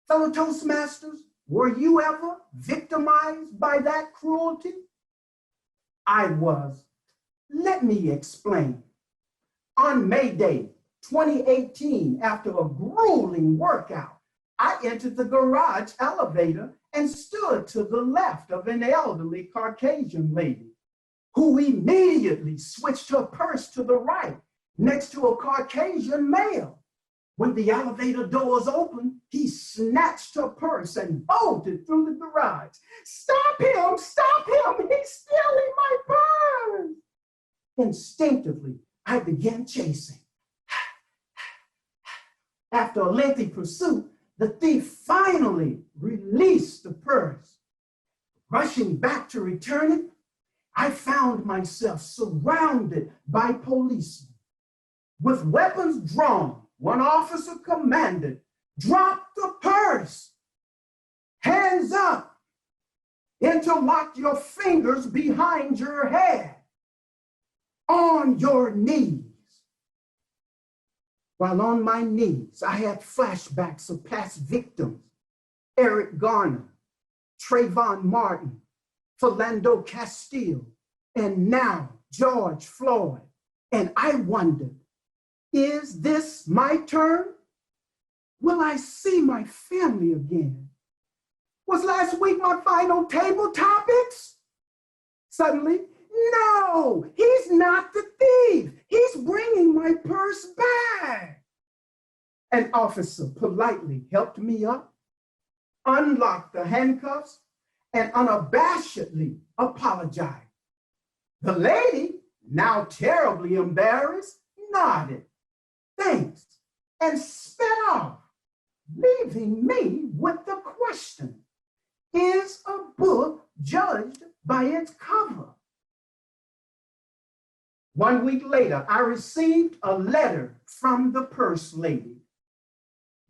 Fellow Toastmasters, were you ever victimized by that cruelty? I was. Let me explain. On May Day 2018, after a grueling workout, I entered the garage elevator and stood to the left of an elderly Caucasian lady who immediately switched her purse to the right next to a Caucasian male. When the elevator doors opened, he snatched her purse and bolted through the garage. "Stop him, stop him, he's stealing my purse." Instinctively, I began chasing. After a lengthy pursuit, the thief finally released the purse. Rushing back to return it, I found myself surrounded by policemen. With weapons drawn, one officer commanded, "Drop the purse. Hands up. Interlock your fingers behind your head. On your knees." While on my knees, I had flashbacks of past victims: Eric Garner, Trayvon Martin, Philando Castile, and now George Floyd. And I wondered, is this my turn? Will I see my family again? Was last week my final table topics? Suddenly, no, he's not the thief. He's bringing my purse back. An officer politely helped me up, unlocked the handcuffs, and unabashedly apologized. The lady, now terribly embarrassed, nodded, thanks, and sped off, leaving me with the question, is a book judged by its cover? 1 week later, I received a letter from the purse lady.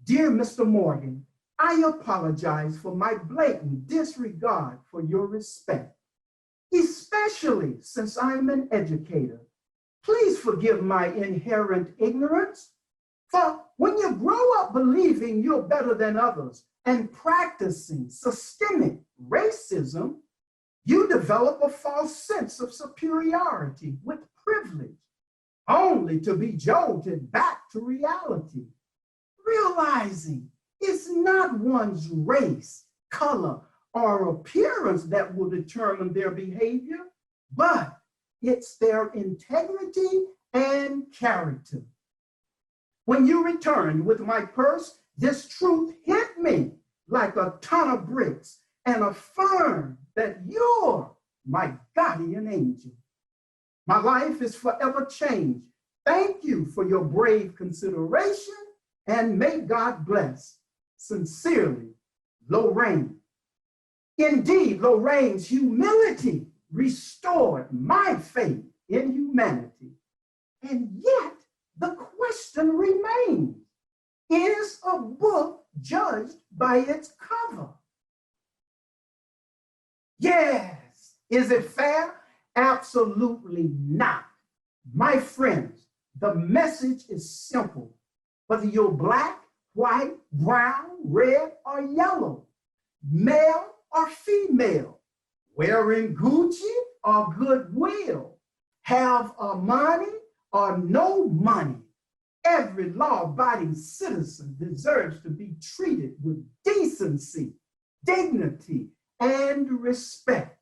Dear Mr. Morgan, I apologize for my blatant disregard for your respect, especially since I'm an educator. Please forgive my inherent ignorance. For when you grow up believing you're better than others and practicing systemic racism, you develop a false sense of superiority with privilege, only to be jolted back to reality, realizing it's not one's race, color, or appearance that will determine their behavior, but it's their integrity and character. When you returned with my purse, this truth hit me like a ton of bricks and affirmed that you're my guardian angel. My life is forever changed. Thank you for your brave consideration, and may God bless. Sincerely, Lorraine. Indeed, Lorraine's humility restored my faith in humanity. And yet, the question remains, is a book judged by its cover? Yes. Is it fair? Absolutely not. My friends, the message is simple. Whether you're black, white, brown, red, or yellow, male or female, wearing Gucci or Goodwill, have a money or no money, every law-abiding citizen deserves to be treated with decency, dignity, and respect.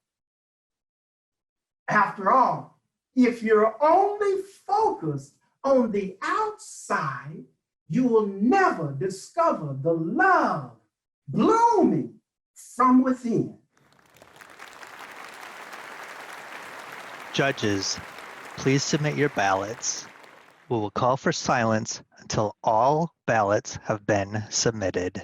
After all, if you're only focused on the outside, you will never discover the love blooming from within. Judges, please submit your ballots. We will call for silence until all ballots have been submitted.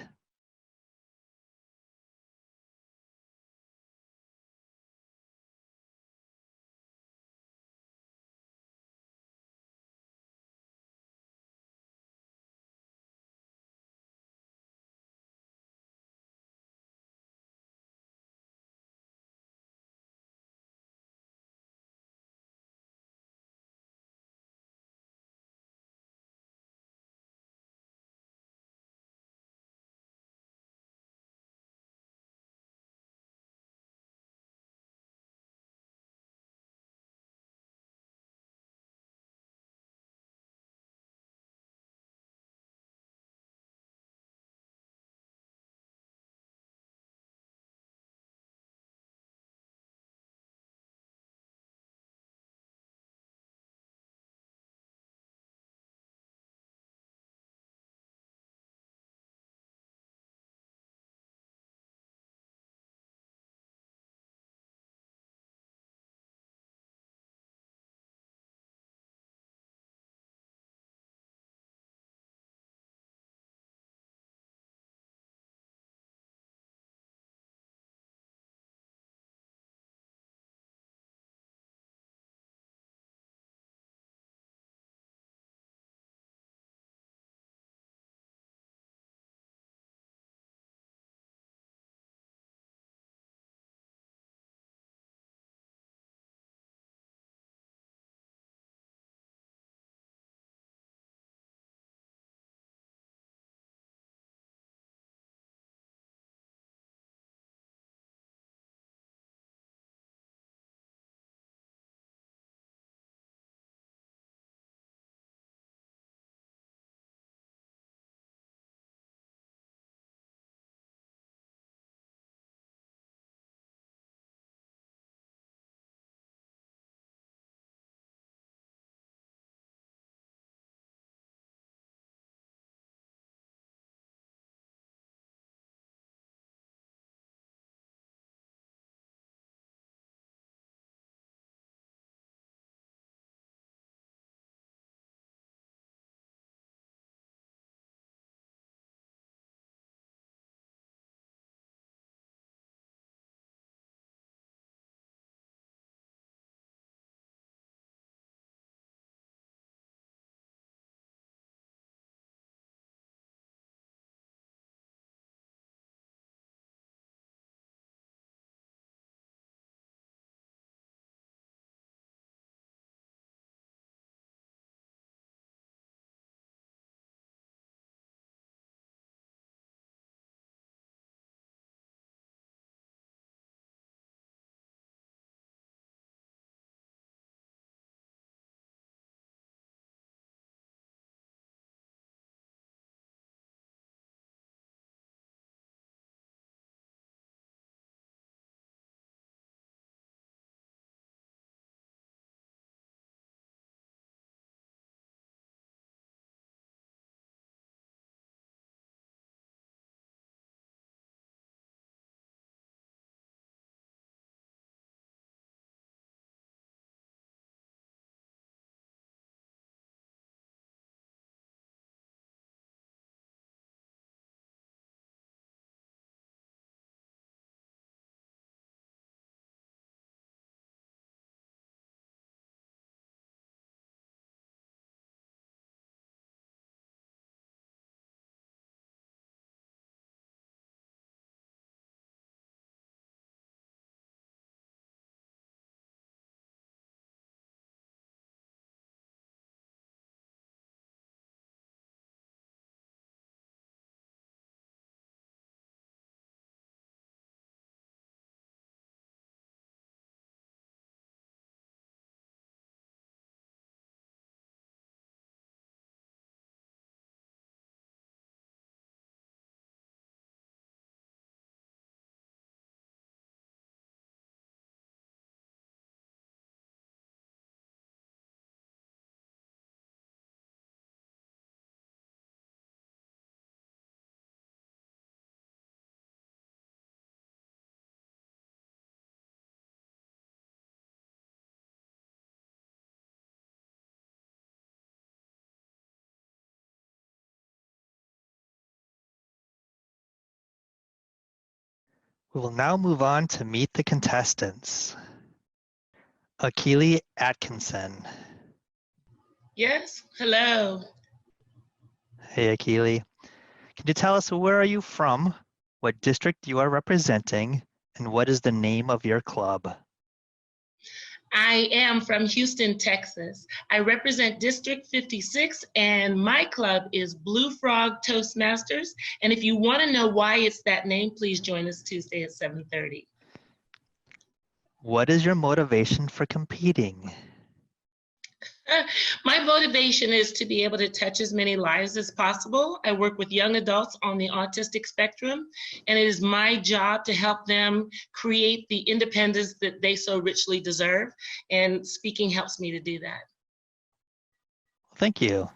We will now move on to meet the contestants. Akili Atkinson. Yes, hello. Hey, Akili. Can you tell us where are you from, what district you are representing, and what is the name of your club? I am from Houston, Texas. I represent District 56, and my club is Blue Frog Toastmasters. And if you want to know why it's that name, please join us Tuesday at 7:30. What is your motivation for competing? My motivation is to be able to touch as many lives as possible. I work with young adults on the autistic spectrum, and it is my job to help them create the independence that they so richly deserve, and speaking helps me to do that. Thank you.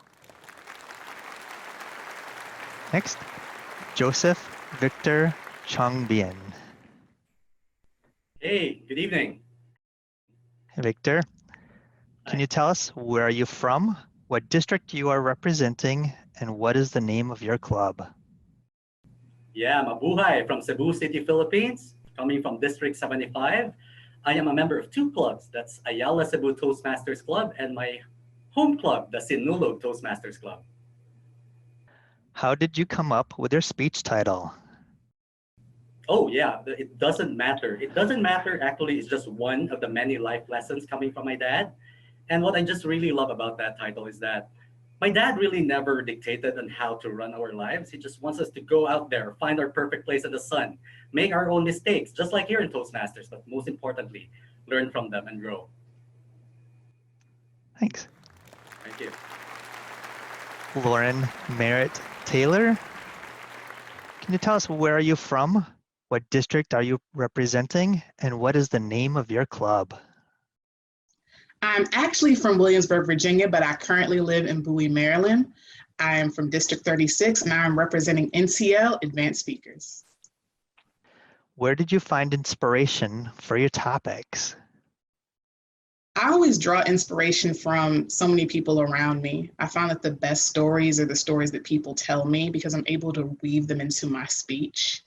Next, Josef Victor Changbian. Hey, good evening. Hey, Victor. Can you tell us where are you from, what district you are representing, and what is the name of your club? Yeah, mabuhay from Cebu City, Philippines, coming from District 75. I am a member of two clubs. That's Ayala Cebu Toastmasters Club and my home club, the Sinulog Toastmasters Club. How did you come up with your speech title? Oh yeah, it doesn't matter. It doesn't matter, actually, it's just one of the many life lessons coming from my dad. And what I just really love about that title is that my dad really never dictated on how to run our lives. He just wants us to go out there, find our perfect place in the sun, make our own mistakes, just like here in Toastmasters, but most importantly, learn from them and grow. Thanks. Thank you. Lauren Merritt-Taylor. Can you tell us where are you from, what district are you representing, and what is the name of your club? I'm actually from Williamsburg, Virginia, but I currently live in Bowie, Maryland. I am from District 36, and I'm representing NCL Advanced Speakers. Where did you find inspiration for your topics? I always draw inspiration from so many people around me. I find that the best stories are the stories that people tell me because I'm able to weave them into my speech.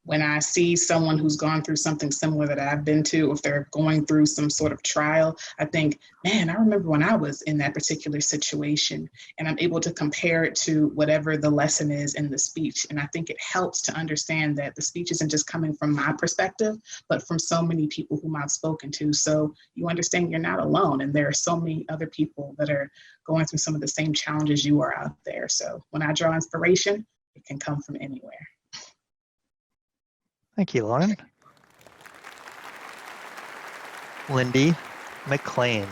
When I see someone who's gone through something similar that I've been to, if they're going through some sort of trial, I think, man, I remember when I was in that particular situation, and I'm able to compare it to whatever the lesson is in the speech. And I think it helps to understand that the speech isn't just coming from my perspective, but from so many people whom I've spoken to. So you understand you're not alone, and there are so many other people that are going through some of the same challenges you are out there. So when I draw inspiration, it can come from anywhere. Thank you, Lauren. Lindy McLean.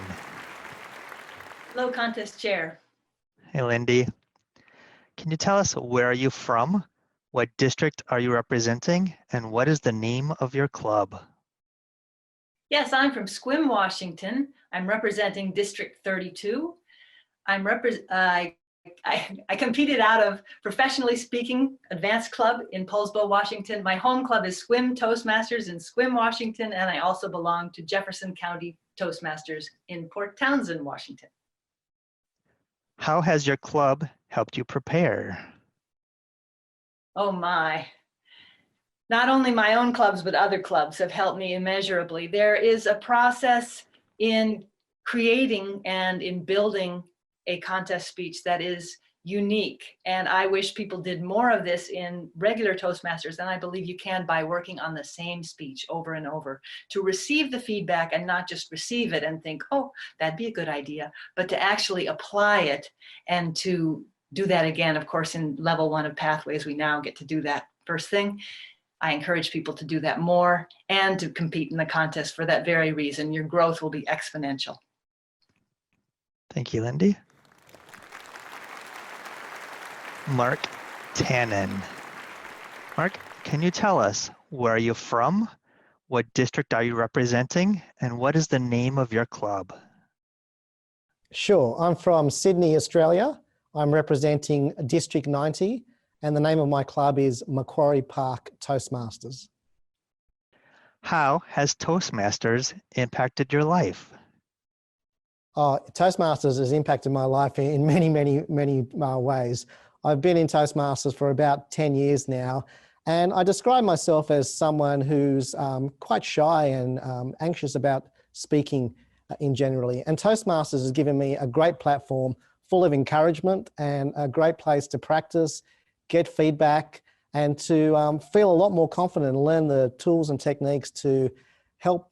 Hello, contest chair. Hey, Lindy. Can you tell us where are you from, what district are you representing, and what is the name of your club? Yes, I'm from Sequim, Washington. I'm representing District 32. I competed out of Professionally Speaking Advanced Club in Poulsbo, Washington. My home club is Sequim Toastmasters in Sequim, Washington, and I also belong to Jefferson County Toastmasters in Port Townsend, Washington. How has your club helped you prepare? Oh my. Not only my own clubs, but other clubs have helped me immeasurably. There is a process in creating and in building a contest speech that is unique. And I wish people did more of this in regular Toastmasters, and I believe you can by working on the same speech over and over, to receive the feedback and not just receive it and think, oh, that'd be a good idea, but to actually apply it and to do that again. Of course, in level 1 of Pathways, we now get to do that first thing. I encourage people to do that more and to compete in the contest for that very reason. Your growth will be exponential. Thank you, Lindy. Mark Tannen. Mark, can you tell us where are you from, what district are you representing, and what is the name of your club? Sure, I'm from Sydney, Australia. I'm representing District 90, and the name of my club is Macquarie Park Toastmasters. How has Toastmasters impacted your life? Toastmasters has impacted my life in many ways. I've been in Toastmasters for about 10 years now, And I describe myself as someone who's quite shy and anxious about speaking in generally. And Toastmasters has given me a great platform full of encouragement and a great place to practice, get feedback, and to feel a lot more confident and learn the tools and techniques to help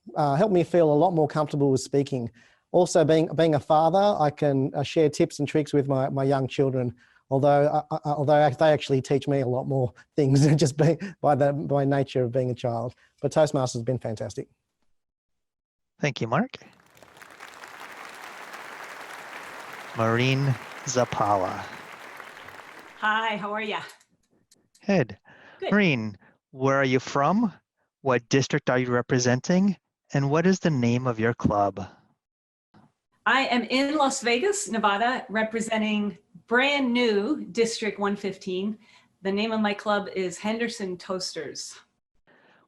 me feel a lot more comfortable with speaking. Also, being a father, I can share tips and tricks with my young children, although they actually teach me a lot more things than just by nature of being a child. But Toastmasters has been fantastic. Thank you, Mark. Maureen Zappala. Hi, how are ya? Good. Good. Maureen, where are you from? What district are you representing? And what is the name of your club? I am in Las Vegas, Nevada, representing brand new District 115. The name of my club is Henderson Toasters.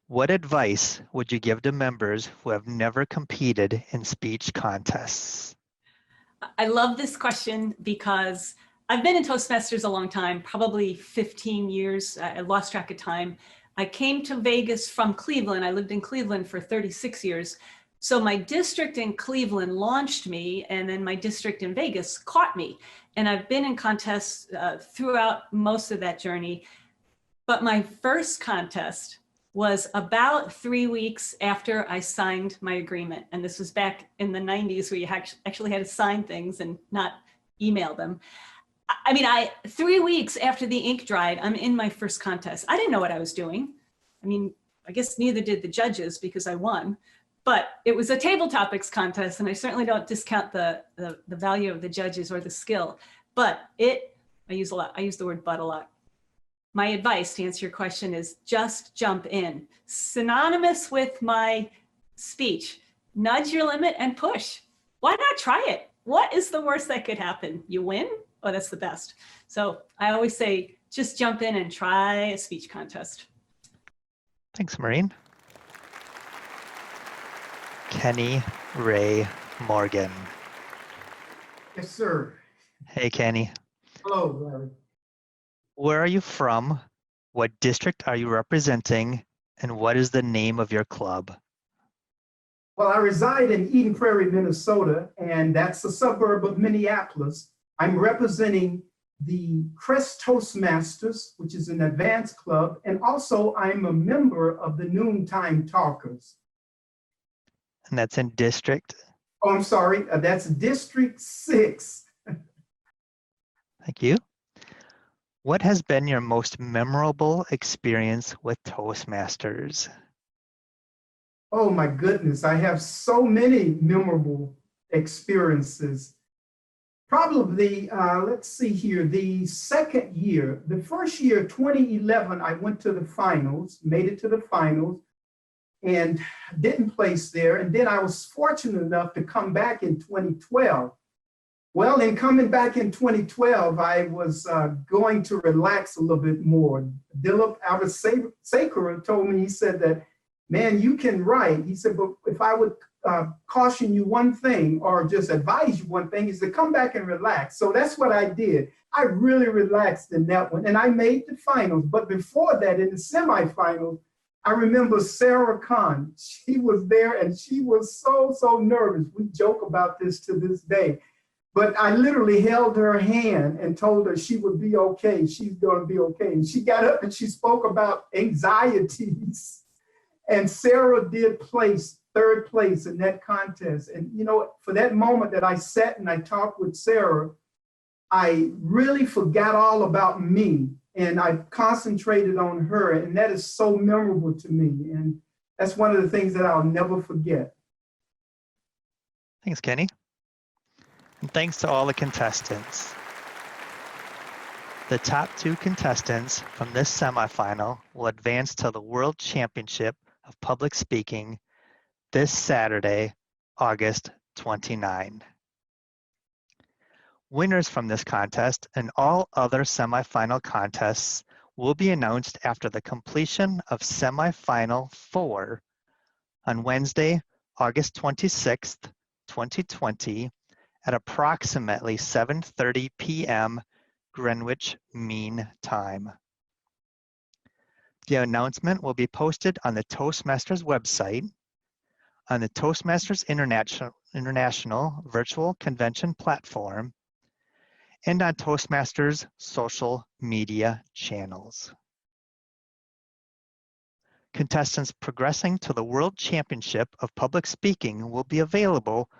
What advice would you give to members who have never competed in speech contests? I love this question because I've been in Toastmasters a long time, probably 15 years. I lost track of time. I came to Vegas from Cleveland. I lived in Cleveland for 36 years. So my district in Cleveland launched me, and then my district in Vegas caught me. And I've been in contests throughout most of that journey. But my first contest was about 3 weeks after I signed my agreement. And this was back in the 90s where you actually had to sign things and not email them. I mean, 3 weeks after the ink dried, I'm in my first contest. I didn't know what I was doing. I mean, I guess neither did the judges because I won. But it was a table topics contest, and I certainly don't discount the value of the judges or the skill. But I use the word but a lot. My advice to answer your question is just jump in. Synonymous with my speech, nudge your limit and push. Why not try it? What is the worst that could happen? You win? Oh, that's the best. So I always say, just jump in and try a speech contest. Thanks, Maureen. Kenny Ray Morgan. Yes, sir. Hey, Kenny. Hello, Larry. Where are you from? What district are you representing? And what is the name of your club? Well, I reside in Eden Prairie, Minnesota, and that's a suburb of Minneapolis. I'm representing the Crest Toastmasters, which is an advanced club, and also I'm a member of the Noontime Talkers. And that's in district? Oh, I'm sorry, that's District 6. Thank you. What has been your most memorable experience with Toastmasters? Oh my goodness, I have so many memorable experiences. Probably, let's see here, the second year, the first year, 2011, I went to the finals, made it to the finals, and didn't place there. And then I was fortunate enough to come back in 2012. Well, in coming back in 2012, I was going to relax a little bit more. Dilip Abhasekara told me, he said that, man, you can write. He said, but if I would caution you one thing or just advise you one thing is to come back and relax. So that's what I did. I really relaxed in that one and I made the finals. But before that, in the semifinals, I remember Sarah Khan. She was there and she was so nervous. We joke about this to this day. But I literally held her hand and told her she would be okay. She's going to be okay. And she got up and she spoke about anxieties. And Sarah did place third place in that contest. And, you know, for that moment that I sat and I talked with Sarah, I really forgot all about me and I concentrated on her. And that is so memorable to me. And that's one of the things that I'll never forget. Thanks, Kenny. And thanks to all the contestants. The top 2 contestants from this semifinal will advance to the World Championship of Public Speaking this Saturday, August 29. Winners from this contest and all other semifinal contests will be announced after the completion of Semifinal 4 on Wednesday, August 26th, 2020 at approximately 7:30 p.m. Greenwich Mean Time. The announcement will be posted on the Toastmasters website, on the Toastmasters International Virtual Convention platform, and on Toastmasters social media channels. Contestants progressing to the World Championship of Public Speaking will be available